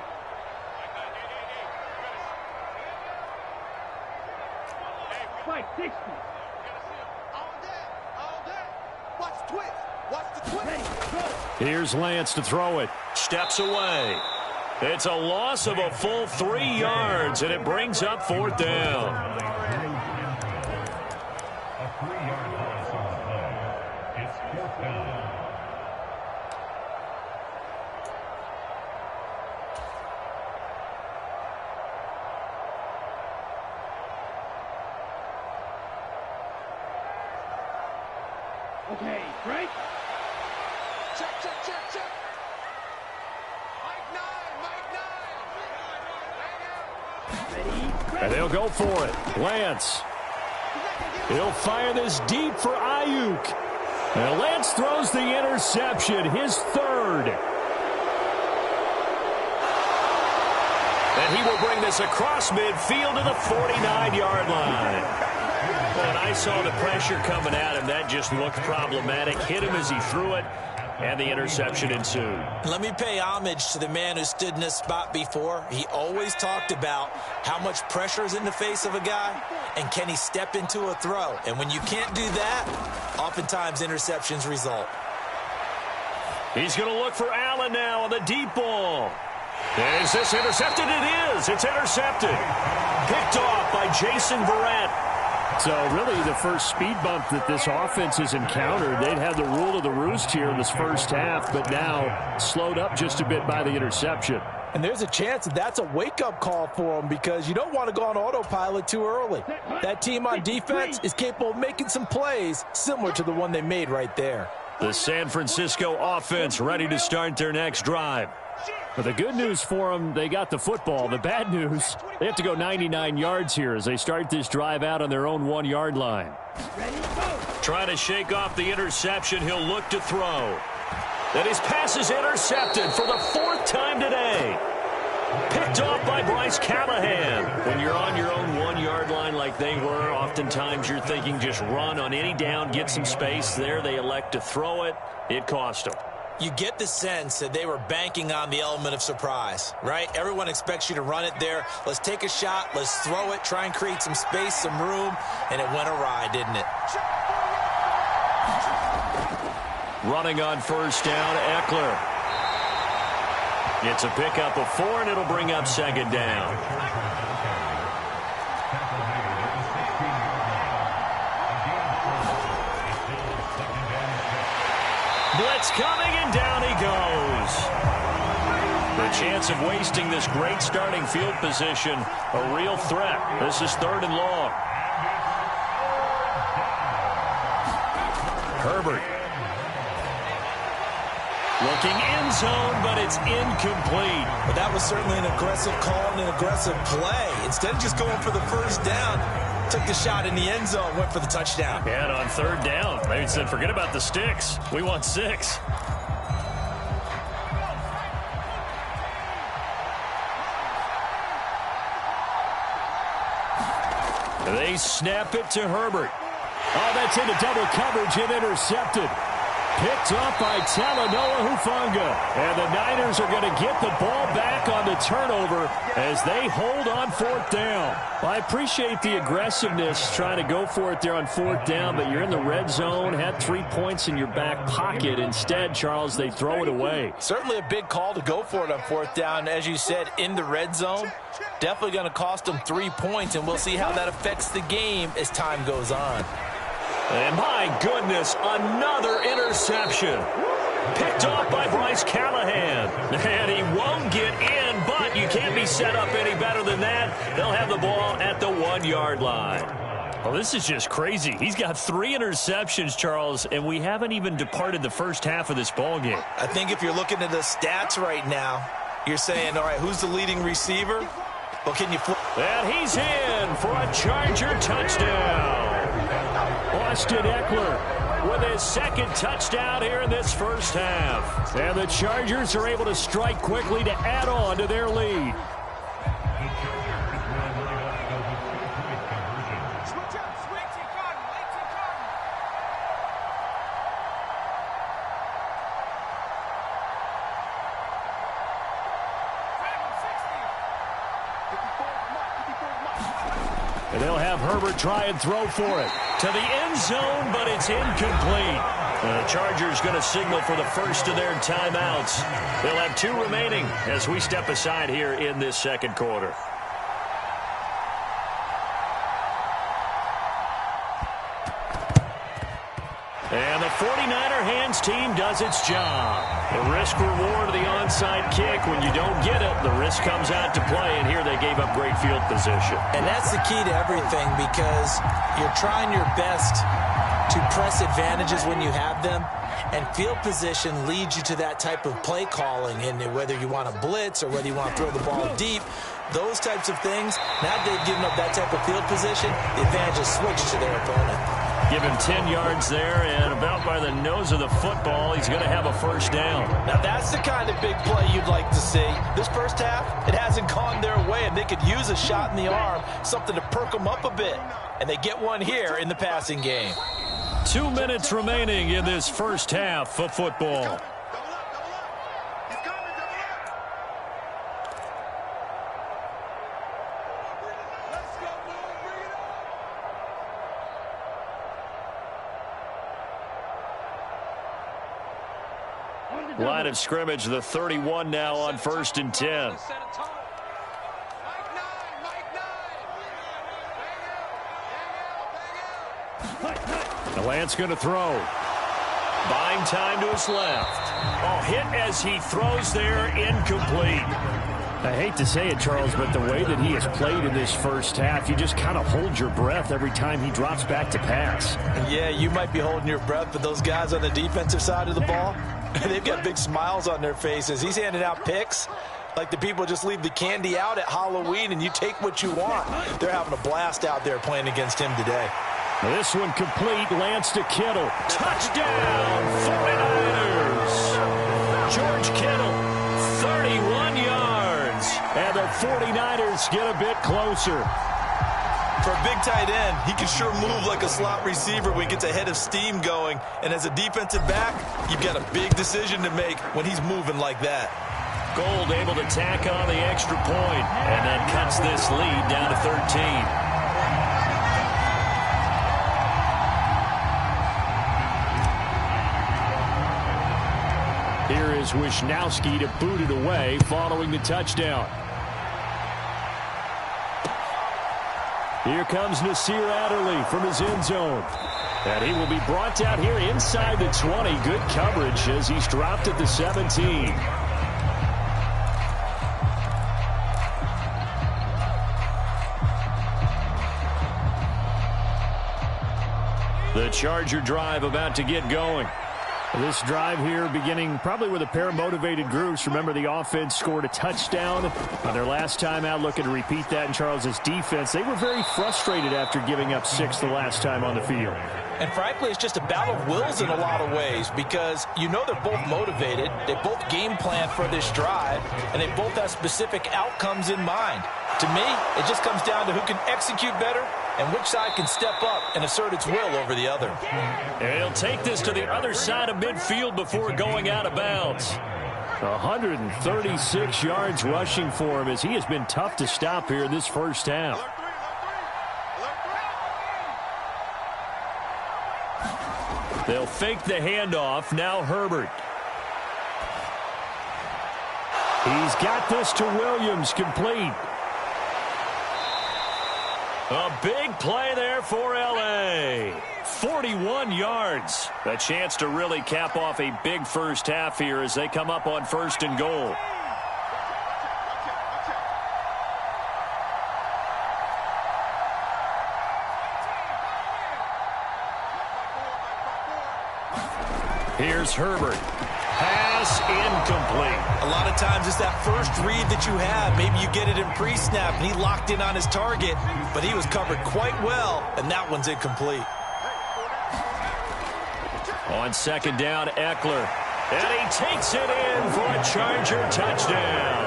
Fight 60. All day. Watch the twist. Watch the twist. Ready, go. Here's Lance to throw it. Steps away. It's a loss of a full 3 yards, and it brings up 4th down. A 3-yard loss on the play. It's 4th down. Okay, break. Check. Mike 9. And they'll go for it. Lance. He'll fire this deep for Ayuk. And Lance throws the interception, his 3rd. And he will bring this across midfield to the 49-yard line. When I saw the pressure coming at him, that just looked problematic. Hit him as he threw it, and the interception ensued. Let me pay homage to the man who stood in this spot before. He always talked about how much pressure is in the face of a guy, and can he step into a throw. And when you can't do that, oftentimes interceptions result. He's going to look for Allen now on the deep ball. Is this intercepted? It is. It's intercepted. Picked off by Jason Verrett. So really the first speed bump that this offense has encountered. They'd had the rule of the roost here in this first half, but now slowed up just a bit by the interception. And there's a chance that that's a wake-up call for them, because you don't want to go on autopilot too early. That team on defense is capable of making some plays similar to the one they made right there. The San Francisco offense ready to start their next drive. But the good news for them, they got the football. The bad news, they have to go 99 yards here as they start this drive out on their own 1-yard line. Trying to shake off the interception. He'll look to throw. And his pass is intercepted for the 4th time today. Picked off by Bryce Callahan. When you're on your own 1-yard line like they were, oftentimes you're thinking just run on any down, get some space. There they elect to throw it. It cost them. You get the sense that they were banking on the element of surprise, right? Everyone expects you to run it there. Let's take a shot. Let's throw it. Try and create some space, some room. And it went awry, didn't it? Running on 1st down, Eckler. It's a pickup of 4, and it'll bring up 2nd down. Blitz coming, and down he goes. The chance of wasting this great starting field position, a real threat. This is 3rd and long. Herbert. Looking end zone, but it's incomplete. But that was certainly an aggressive call and an aggressive play. Instead of just going for the 1st down, took the shot in the end zone, went for the touchdown. Yeah, and on 3rd down, they said, forget about the sticks. We want 6. They snap it to Herbert. Oh, that's into double coverage and intercepted. Picked up by Talanoa Hufanga. And the Niners are going to get the ball back on the turnover as they hold on 4th down. I appreciate the aggressiveness trying to go for it there on 4th down, but you're in the red zone, had 3 points in your back pocket. Instead, Charles, they throw it away. Certainly a big call to go for it on 4th down. As you said, in the red zone, definitely going to cost them 3 points, and we'll see how that affects the game as time goes on. And my goodness, another interception. Picked off by Bryce Callahan. And he won't get in, but you can't be set up any better than that. They'll have the ball at the 1-yard line. Well, this is just crazy. He's got 3 interceptions, Charles, and we haven't even departed the first half of this ballgame. I think if you're looking at the stats right now, you're saying, all right, who's the leading receiver? Well, can you flip And he's in for a Charger touchdown. Austin Eckler with his second touchdown here in this first half. And the Chargers are able to strike quickly to add on to their lead. And they'll have Herbert try and throw for it. To the end zone, but it's incomplete. The Chargers going to signal for the first of their timeouts. They'll have 2 remaining as we step aside here in this second quarter. And the 49er hands team does its job. The risk-reward of the onside kick, when you don't get it, the risk comes out to play, and here they gave up great field position. And that's the key to everything, because you're trying your best to press advantages when you have them, and field position leads you to that type of play calling, and whether you want to blitz or whether you want to throw the ball deep, those types of things, now that they've given up that type of field position, the advantage is switched to their opponent. Give him 10 yards there, and about by the nose of the football, he's going to have a first down. Now, that's the kind of big play you'd like to see. This first half, it hasn't gone their way, and they could use a shot in the arm, something to perk them up a bit. And they get one here in the passing game. 2 minutes remaining in this first half of football. Line of scrimmage, the 31 now on 1st and 10. The Lance going to throw. Buying time to his left. Oh, hit as he throws there, incomplete. I hate to say it, Charles, but the way that he has played in this first half, you just kind of hold your breath every time he drops back to pass. Yeah, you might be holding your breath, but those guys on the defensive side of the ball, they've got big smiles on their faces. He's handing out picks like the people just leave the candy out at Halloween and you take what you want. They're having a blast out there playing against him today. This one complete. Lance to Kittle. Touchdown, 49ers. George Kittle, 31 yards. And the 49ers get a bit closer. For a big tight end, he can sure move like a slot receiver when he gets a head of steam going. And as a defensive back, you've got a big decision to make when he's moving like that. Gold able to tack on the extra point and then cuts this lead down to 13. Here is Wisnowski to boot it away following the touchdown. Here comes Nasir Adderley from his end zone. And he will be brought down here inside the 20. Good coverage as he's dropped at the 17. The Charger drive about to get going. This drive here beginning probably with a pair of motivated groups. Remember, the offense scored a touchdown on their last time out. Looking to repeat that in Charles's defense. They were very frustrated after giving up 6 the last time on the field. And frankly, it's just a battle of wills in a lot of ways because you know they're both motivated. They both game plan for this drive, and they both have specific outcomes in mind. To me, it just comes down to who can execute better and which side can step up and assert its will over the other. And he'll take this to the other side of midfield before going out of bounds. 136 yards rushing for him as he has been tough to stop here in this first half. They'll fake the handoff. Now Herbert. He's got this to Williams, complete. A big play there for L.A. 41 yards. A chance to really cap off a big first half here as they come up on 1st and goal. Here's Herbert. Pass pass incomplete. A lot of times it's that first read that you have. Maybe you get it in pre-snap, and he locked in on his target, but he was covered quite well, and that one's incomplete. On second down, Eckler. And he takes it in for a Charger touchdown.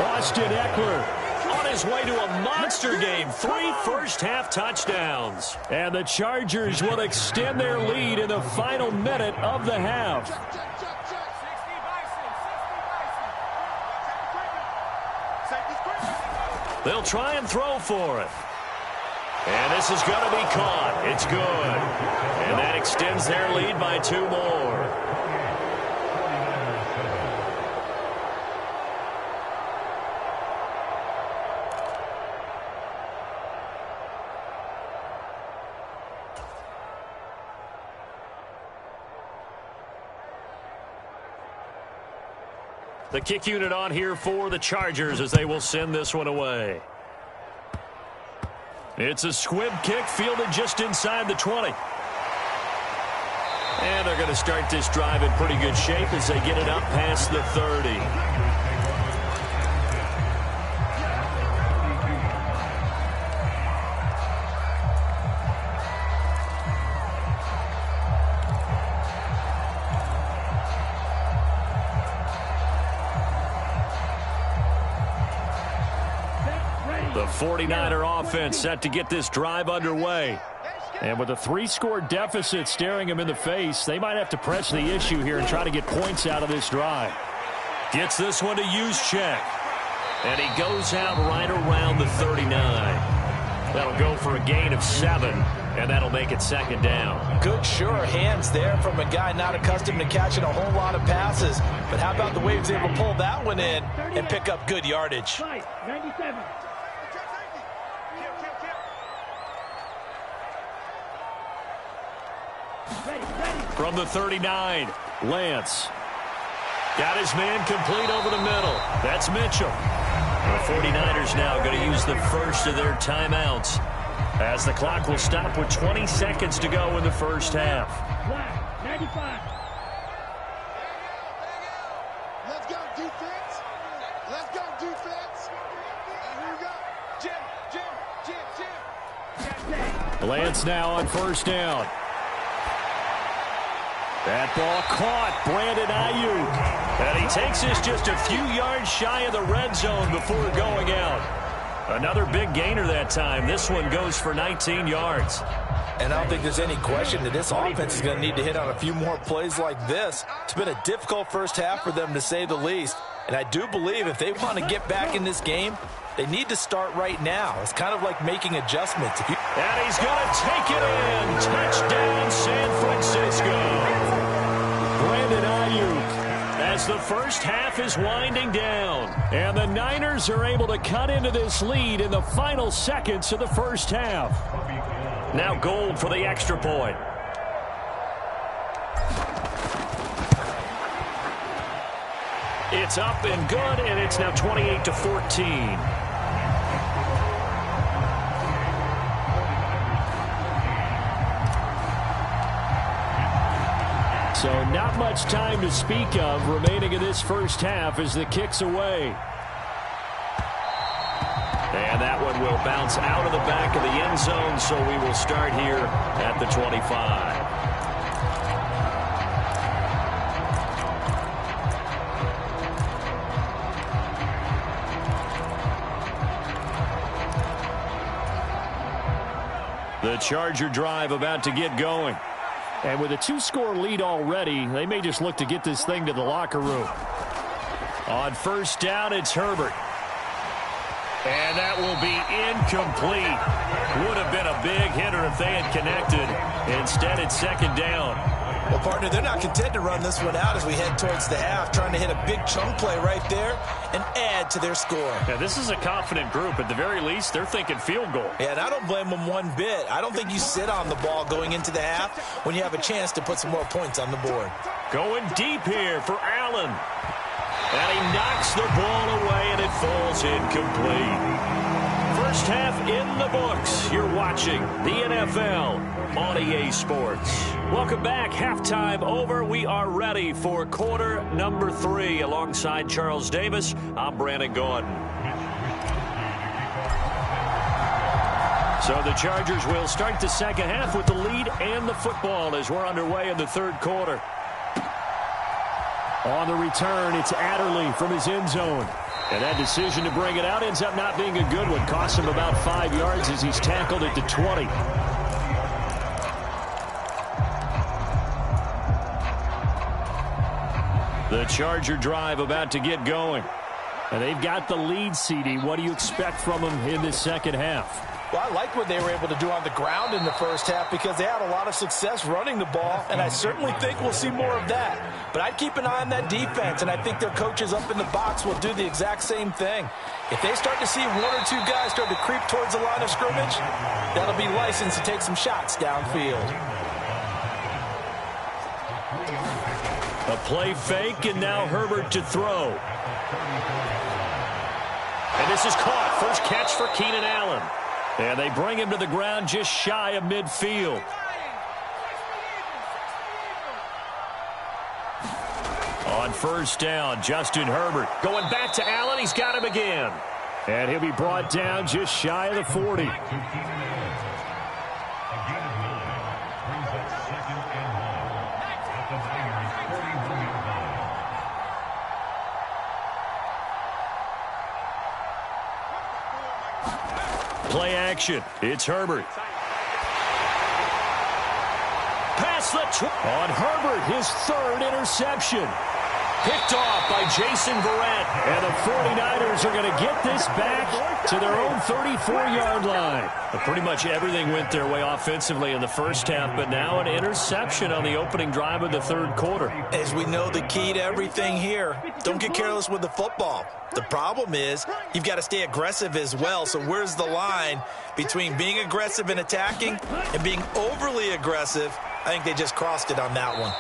Austin Eckler on his way to a monster game. 3 first-half touchdowns. And the Chargers will extend their lead in the final minute of the half. They'll try and throw for it. And this is going to be caught. It's good. And that extends their lead by 2 more. The kick unit on here for the Chargers as they will send this one away. It's a squib kick fielded just inside the 20. And they're going to start this drive in pretty good shape as they get it up past the 30. The 49er offense set to get this drive underway. And with a 3-score deficit staring them in the face, they might have to press the issue here and try to get points out of this drive. Gets this one to use check. And he goes out right around the 39. That'll go for a gain of 7, and that'll make it second down. Good, sure hands there from a guy not accustomed to catching a whole lot of passes. But how about the way he was able to pull that one in and pick up good yardage? 97. From the 39, Lance. Got his man complete over the middle. That's Mitchell. The 49ers now going to use the first of their timeouts as the clock will stop with 20 seconds to go in the first half. 95. Let's go, defense. Let's go, defense. And here we go. Jim. Lance now on first down. That ball caught. Brandon Ayuk. And he takes this just a few yards shy of the red zone before going out. Another big gainer that time. This one goes for 19 yards. And I don't think there's any question that this offense is going to need to hit on a few more plays like this. It's been a difficult first half for them, to say the least. And I do believe if they want to get back in this game, they need to start right now. It's kind of like making adjustments. And he's going to take it in. Touchdown, San Francisco. Brandon Ayuk as the first half is winding down. And the Niners are able to cut into this lead in the final seconds of the first half. Now Gold for the extra point. It's up and good, and it's now 28-14. So not much time to speak of remaining in this first half as the kick's away. And that one will bounce out of the back of the end zone, so we will start here at the 25. The Charger drive about to get going. And with a 2-score lead already, they may just look to get this thing to the locker room. On first down, it's Herbert. And that will be incomplete. Would have been a big hitter if they had connected. Instead, it's second down. Well, partner, they're not content to run this one out as we head towards the half, trying to hit a big chunk play right there and add to their score. Yeah, this is a confident group. At the very least, they're thinking field goal. Yeah, and I don't blame them one bit. I don't think you sit on the ball going into the half when you have a chance to put some more points on the board. Going deep here for Allen. And he knocks the ball away, and it falls incomplete. First half in the books. You're watching the NFL on EA Sports. Welcome back. Halftime over. We are ready for quarter number 3. Alongside Charles Davis, I'm Brandon Gordon. So the Chargers will start the second half with the lead and the football as we're underway in the third quarter. On the return, it's Adderley from his end zone. And that decision to bring it out ends up not being a good one. Costs him about 5 yards as he's tackled at the 20. The Charger drive about to get going. And they've got the lead, CD. What do you expect from them in this second half? Well, I like what they were able to do on the ground in the first half because they had a lot of success running the ball, and I certainly think we'll see more of that. But I'd keep an eye on that defense, and I think their coaches up in the box will do the exact same thing. If they start to see 1 or 2 guys start to creep towards the line of scrimmage, that'll be licensed to take some shots downfield. A play fake, and now Herbert to throw. And this is caught. First catch for Keenan Allen. And they bring him to the ground just shy of midfield. On first down, Justin Herbert going back to Allen. He's got him again. And he'll be brought down just shy of the 40. Play action. It's Herbert. Pass the on Herbert, his 3rd interception. Picked off by Jason Verrett. And the 49ers are going to get this back to their own 34-yard line. But pretty much everything went their way offensively in the first half, but now an interception on the opening drive of the third quarter. As we know, the key to everything here, don't get careless with the football. The problem is you've got to stay aggressive as well. So where's the line between being aggressive and attacking and being overly aggressive? I think they just crossed it on that one.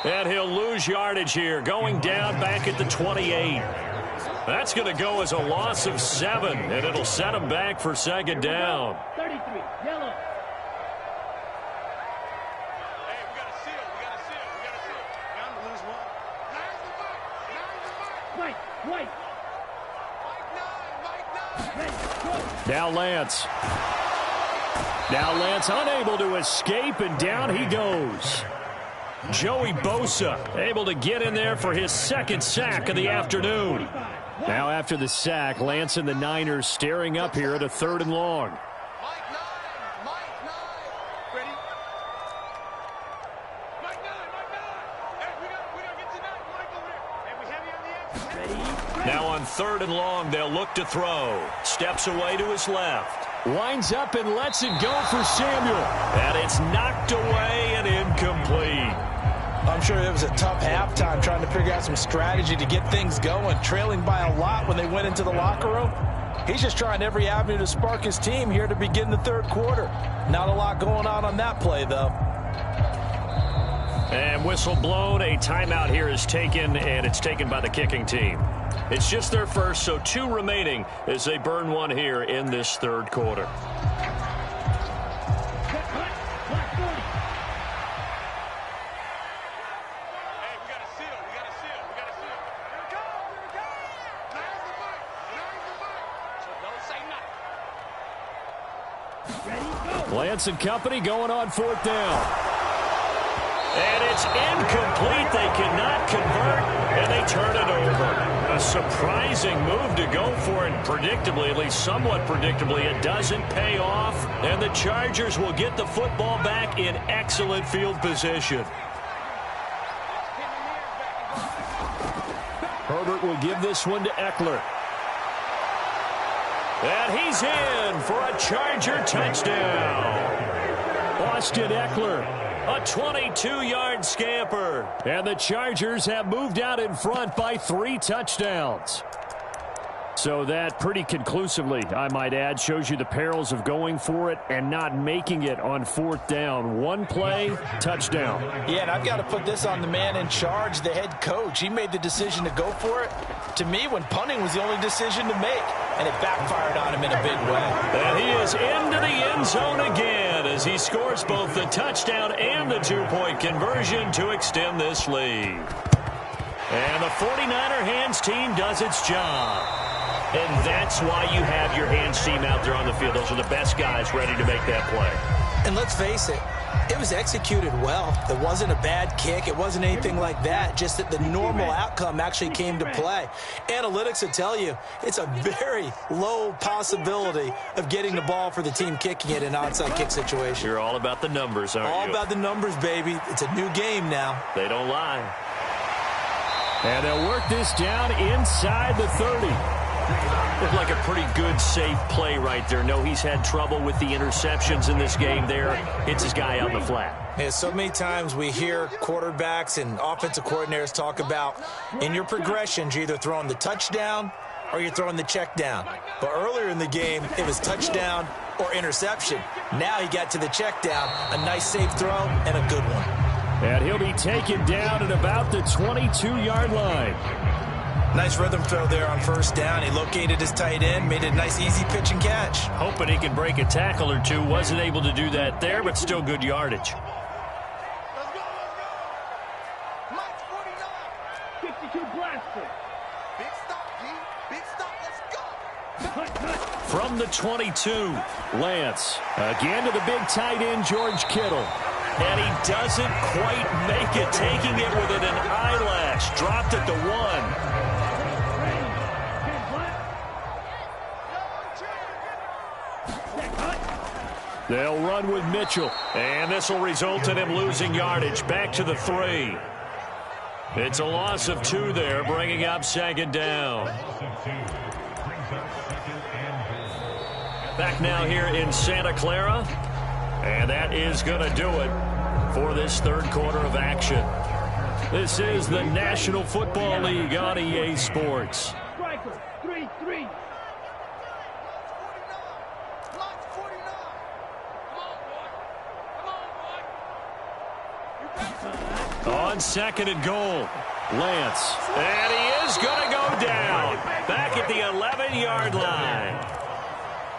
And he'll lose yardage here, going down back at the 28. That's going to go as a loss of 7, and it'll set him back for second down. 33, yellow. Hey, we got to seal. We got to seal. We got to seal. Bound to lose one. Nine's the mark. Nine's the mark. White, white. Mike 9. Mike 9. Ready, go. Now Lance. Now Lance unable to escape, and down he goes. Joey Bosa able to get in there for his 2nd sack of the afternoon. Now after the sack, Lance and the Niners staring up here at a 3rd and long. Mike 9. Mike 9. Ready? Mike 9. Mike 9. Hey, we got to get to that. Mike over there. Hey, we have you on the edge. Now on 3rd and long, they'll look to throw. Steps away to his left. Winds up and lets it go for Samuel. And it's knocked away and incomplete. I'm sure it was a tough halftime trying to figure out some strategy to get things going, trailing by a lot when they went into the locker room. He's just trying every avenue to spark his team here to begin the third quarter. Not a lot going on that play, though. And whistle blown. A timeout here is taken, and it's taken by the kicking team. It's just their first, so 2 remaining as they burn one here in this third quarter. Lance and company going on 4th down. And it's incomplete. They cannot convert, and they turn it over. A surprising move to go for it. Predictably, at least somewhat predictably, it doesn't pay off. And the Chargers will get the football back in excellent field position. Herbert will give this one to Eckler. And he's in for a Charger touchdown. Austin Eckler, a 22-yard scamper. And the Chargers have moved out in front by 3 touchdowns. So that pretty conclusively, I might add, shows you the perils of going for it and not making it on 4th down. 1 play, touchdown. Yeah, and I've got to put this on the man in charge, the head coach. He made the decision to go for it. to me when punting was the only decision to make, and it backfired on him in a big way. And he is into the end zone again as he scores both the touchdown and the two-point conversion to extend this lead. And the 49er hands team does its job. And that's why you have your hands team out there on the field. Those are the best guys ready to make that play. And let's face it, it was executed well. It wasn't a bad kick. It wasn't anything like that. Just that the normal outcome actually came to play. Analytics will tell you it's a very low possibility of getting the ball for the team kicking it in an onside kick situation. You're all about the numbers, aren't you? All about the numbers, baby. It's a new game now. They don't lie. And they'll work this down inside the 30. Looked like a pretty good, safe play right there. No, he's had trouble with the interceptions in this game there. Hits his guy out in the flat. Yeah, so many times we hear quarterbacks and offensive coordinators talk about in your progressions, you're either throwing the touchdown or you're throwing the check down. But earlier in the game, it was touchdown or interception. Now he got to the check down, a nice safe throw and a good one. And he'll be taken down at about the 22-yard line. Nice rhythm throw there on first down. He located his tight end, made a nice easy pitch and catch. Hoping he can break a tackle or two. Wasn't able to do that there, but still good yardage. Let's go, let's go. Mike 49. 52 blaster. Big stop, G. Big stop. Let's go. From the 22, Lance. Again to the big tight end, George Kittle. And he doesn't quite make it, taking it within an eyelash. Dropped at the 1. They'll run with Mitchell. And this will result in him losing yardage. Back to the 3. It's a loss of 2 there, bringing up second down. Back now here in Santa Clara. And that is going to do it for this third quarter of action. This is the National Football League on EA Sports. Striker, 3-3. Mike 49. Come on, boy. Come on, boy. On second and goal, Lance. And he is going to go down. Back at the 11-yard line.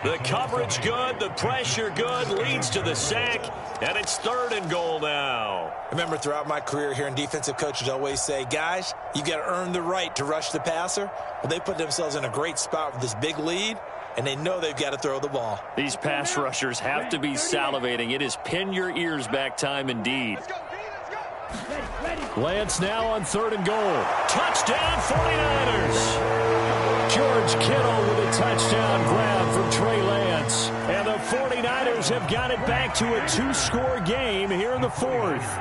The coverage good, the pressure good, leads to the sack, and it's third and goal now. I remember throughout my career hearing defensive coaches always say, guys, you got to earn the right to rush the passer. Well, they put themselves in a great spot with this big lead, and they know they've got to throw the ball. These pass rushers have to be salivating. It is pin your ears back time indeed. Let's go, D. Let's go. Lance now on third and goal. Touchdown 49ers. George Kittle with a touchdown grab from Trey Lance. And the 49ers have got it back to a 2-score game here in the fourth.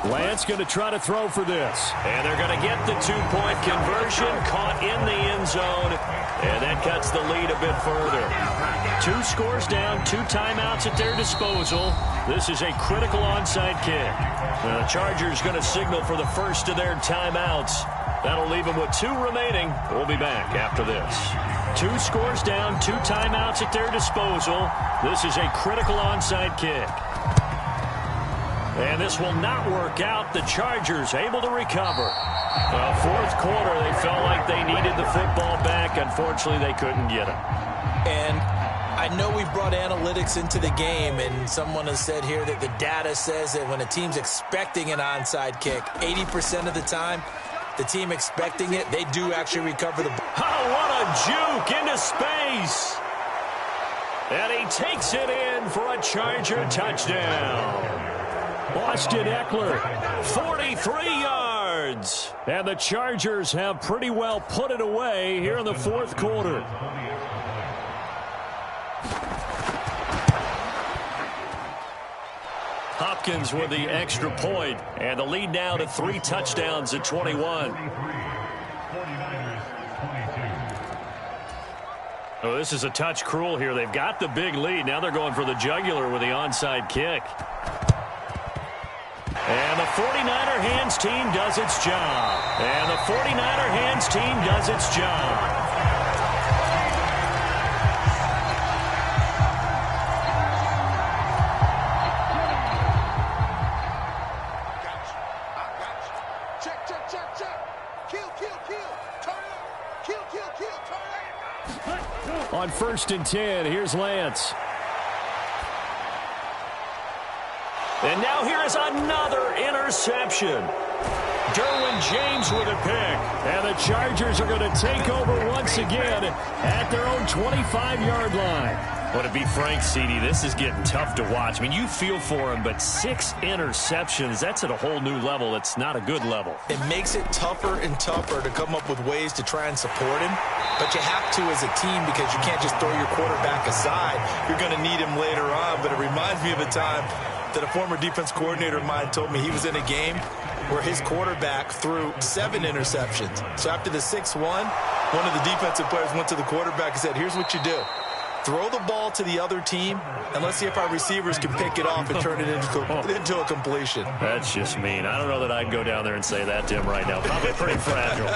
Lance going to try to throw for this. And they're going to get the 2-point conversion, caught in the end zone, and that cuts the lead a bit further. 2 scores down, 2 timeouts at their disposal. This is a critical onside kick. The Chargers going to signal for the first of their timeouts. That'll leave them with 2 remaining. We'll be back after this. 2 scores down, 2 timeouts at their disposal. This is a critical onside kick. And this will not work out. The Chargers able to recover. Fourth quarter, they felt like they needed the football back. Unfortunately, they couldn't get it. And I know we've brought analytics into the game, and someone has said here that the data says that when a team's expecting an onside kick, 80% of the time, the team expecting it, they do actually recover the ball. Oh, what a juke into space. And he takes it in for a Charger touchdown. Austin Eckler, 43 yards. and the Chargers have pretty well put it away here in the fourth quarter. Hopkins with the extra point, and the lead now to 3 touchdowns at 21. Oh, this is a touch cruel here. They've got the big lead. Now they're going for the jugular with the onside kick. And the 49er hands team does its job. And the 49er hands team does its job. On 1st and 10, here's Lance. And now here is another interception. Derwin James with a pick. And the Chargers are going to take over once again at their own 25-yard line. Well, to be frank, CD, this is getting tough to watch. I mean, you feel for him, but 6 interceptions, that's at a whole new level. It's not a good level. It makes it tougher and tougher to come up with ways to try and support him. But you have to as a team because you can't just throw your quarterback aside. You're going to need him later on. But it reminds me of a time that a former defense coordinator of mine told me he was in a game where his quarterback threw 7 interceptions. So after the 6-1, one of the defensive players went to the quarterback and said, here's what you do. Throw the ball to the other team, and let's see if our receivers can pick it off and turn it into a completion. That's just mean. I don't know that I'd go down there and say that to him right now. Probably pretty fragile.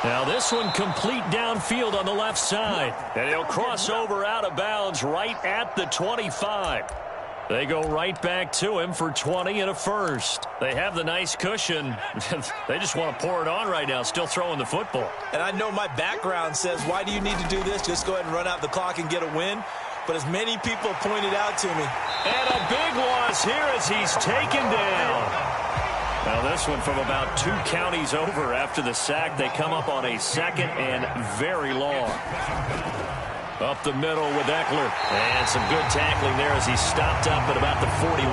Now this one complete downfield on the left side. And he'll cross over out of bounds right at the 25. They go right back to him for 20 and a first. They have the nice cushion. They just want to pour it on right now, still throwing the football. And I know my background says, why do you need to do this? Just go ahead and run out the clock and get a win. But as many people pointed out to me. And a big loss here as he's taken down. Now this one from about 2 counties over after the sack. They come up on a 2nd and very long. Up the middle with Eckler. And some good tackling there as he stopped up at about the 41.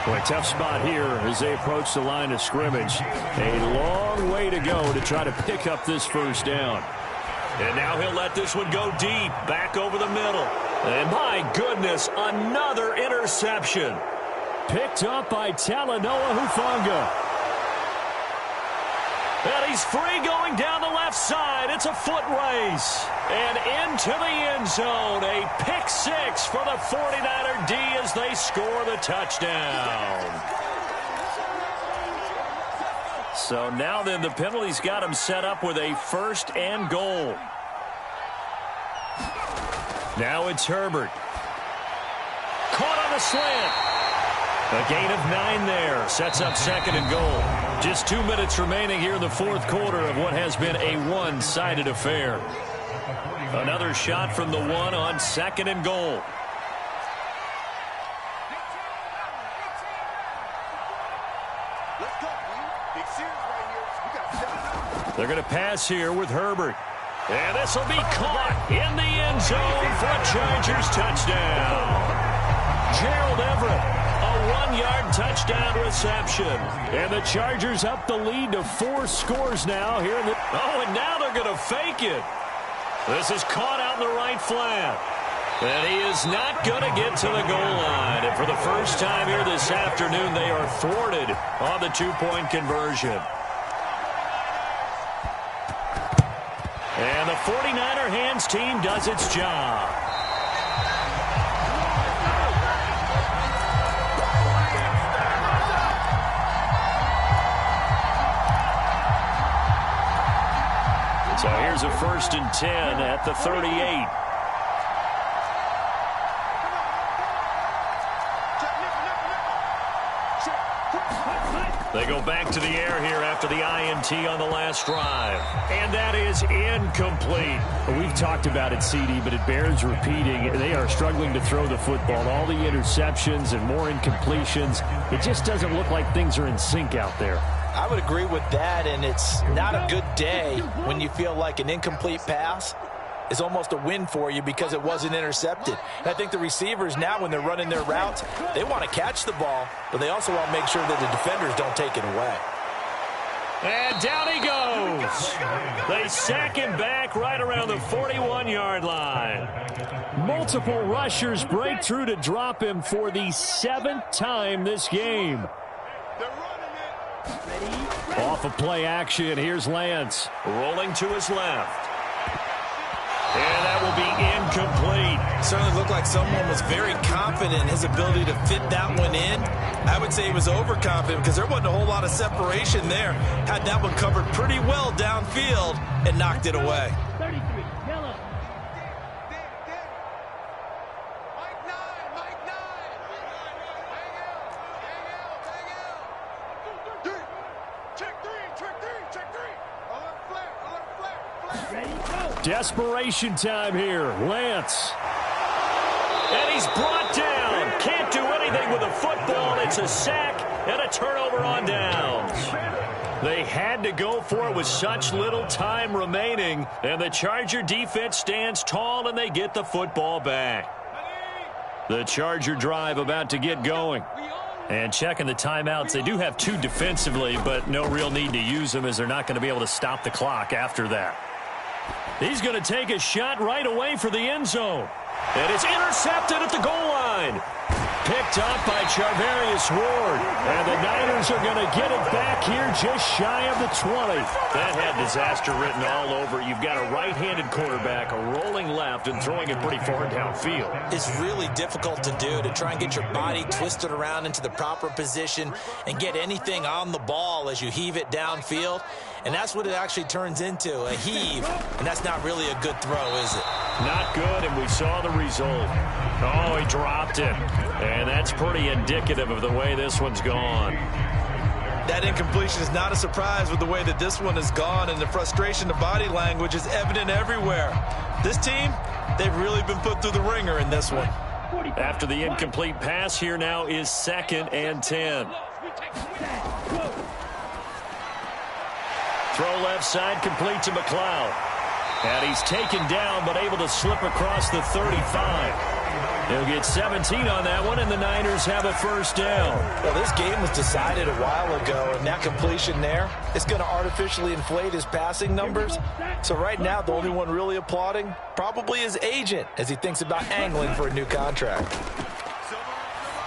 Boy, tough spot here as they approach the line of scrimmage. A long way to go to try to pick up this first down. And now he'll let this one go deep, back over the middle. And my goodness, another interception. Picked up by Talanoa Hufanga. And he's free going down the left side. It's a foot race. And into the end zone. A pick 6 for the 49er D as they score the touchdown. So now then the penalty's got him set up with a 1st and goal. Now it's Herbert. Caught on the slant. A gain of 9 there. Sets up 2nd and goal. Just 2 minutes remaining here in the 4th quarter of what has been a one-sided affair. Another shot from the 1 on 2nd and goal. They're going to pass here with Herbert. And this will be caught in the end zone for a Chargers touchdown. Gerald Everett. A 1-yard touchdown reception. And the Chargers up the lead to 4 scores now here. And now they're going to fake it. This is caught out in the right flat. And he is not going to get to the goal line. And for the first time here this afternoon, they are thwarted on the 2-point conversion. And the 49er hands team does its job. So here's a 1st and 10 at the 38. They go back to the air here after the INT on the last drive. And that is incomplete. Well, we've talked about it, CD, but it bears repeating. They are struggling to throw the football. All the interceptions and more incompletions. It just doesn't look like things are in sync out there. I would agree with that, and it's not a good day when you feel like an incomplete pass is almost a win for you because it wasn't intercepted. And I think the receivers now, when they're running their routes, they want to catch the ball, but they also want to make sure that the defenders don't take it away. And down he goes. They sack him back right around the 41-yard line. Multiple rushers break through to drop him for the 7th time this game. Off of play action, here's Lance. Rolling to his left. And that will be incomplete. Certainly looked like someone was very confident in his ability to fit that one in. I would say he was overconfident because there wasn't a whole lot of separation there. Had that one covered pretty well downfield and knocked it away. 33, yellow. Desperation time here. Lance. And he's brought down. Can't do anything with a football. It's a sack and a turnover on downs. They had to go for it with such little time remaining. And the Charger defense stands tall, and they get the football back. The Charger drive about to get going. And checking the timeouts, they do have 2 defensively, but no real need to use them as they're not going to be able to stop the clock after that. He's going to take a shot right away for the end zone. And it's intercepted at the goal line. Picked up by Charvarius Ward. And the Niners are going to get it back here just shy of the 20. That had disaster written all over. You've got a right-handed quarterback rolling left and throwing it pretty far downfield. It's really difficult to do, to try and get your body twisted around into the proper position and get anything on the ball as you heave it downfield. And that's what it actually turns into, a heave. And that's not really a good throw, is it? Not good, and we saw the result. Oh, he dropped it. And that's pretty indicative of the way this one's gone. That incompletion is not a surprise with the way that this one has gone, and the frustration, the body language is evident everywhere. This team, they've really been put through the ringer in this one. After the incomplete pass, here now is 2nd and 10. Throw left side, complete to McLeod. And he's taken down, but able to slip across the 35. He'll get 17 on that one, and the Niners have a first down. Well, this game was decided a while ago, and that completion there, it's going to artificially inflate his passing numbers. So right now, the only one really applauding probably his agent as he thinks about angling for a new contract.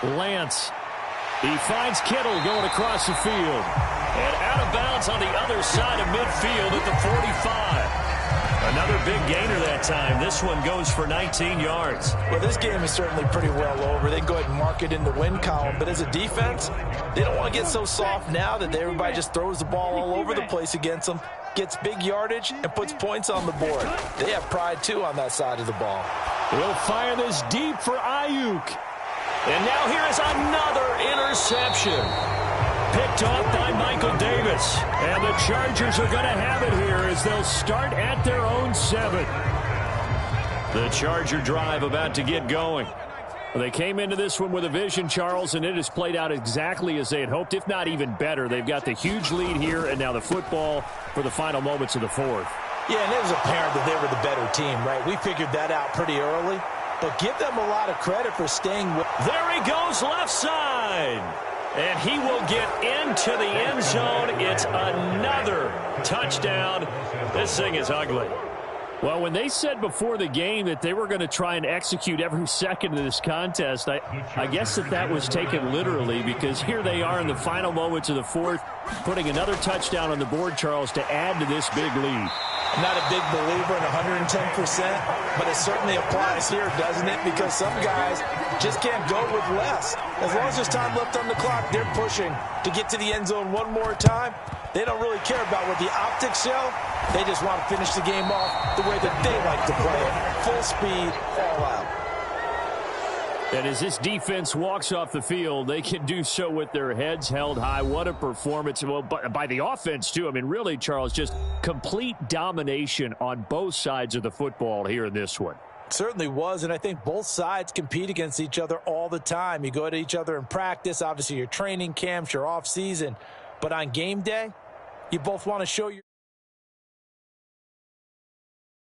Lance. He finds Kittle going across the field. And out of bounds on the other side of midfield at the 45. Another big gainer that time. This one goes for 19 yards. Well, this game is certainly pretty well over. They can go ahead and mark it in the win column. But as a defense, they don't want to get so soft now that everybody just throws the ball all over the place against them, gets big yardage, and puts points on the board. They have pride, too, on that side of the ball. He'll fire this deep for Ayuk. And now here is another interception. Picked off by Michael Davis. And the Chargers are going to have it here as they'll start at their own 7. The Charger drive about to get going. Well, they came into this one with a vision, Charles, and it has played out exactly as they had hoped, if not even better. They've got the huge lead here, and now the football for the final moments of the 4th. Yeah, and it was apparent that they were the better team, right? We figured that out pretty early. But give them a lot of credit for staying with. There he goes left side. And he will get into the end zone. It's another touchdown. This thing is ugly. Well, when they said before the game that they were going to try and execute every second of this contest, I guess that was taken literally, because here they are in the final moments of the 4th, putting another touchdown on the board, Charles, to add to this big lead. I'm not a big believer in 110%, but it certainly applies here, doesn't it? Because some guys just can't go with less. As long as there's time left on the clock, they're pushing to get to the end zone one more time. They don't really care about what the optics show. They just want to finish the game off the way that they like to play it. Full speed, all out. And as this defense walks off the field, they can do so with their heads held high. What a performance. Well, by the offense, too. I mean, really, Charles, just complete domination on both sides of the football here in this one. Certainly was, and I think both sides compete against each other all the time. You go to each other in practice. Obviously, your training camps, your off season. But on game day, you both want to show your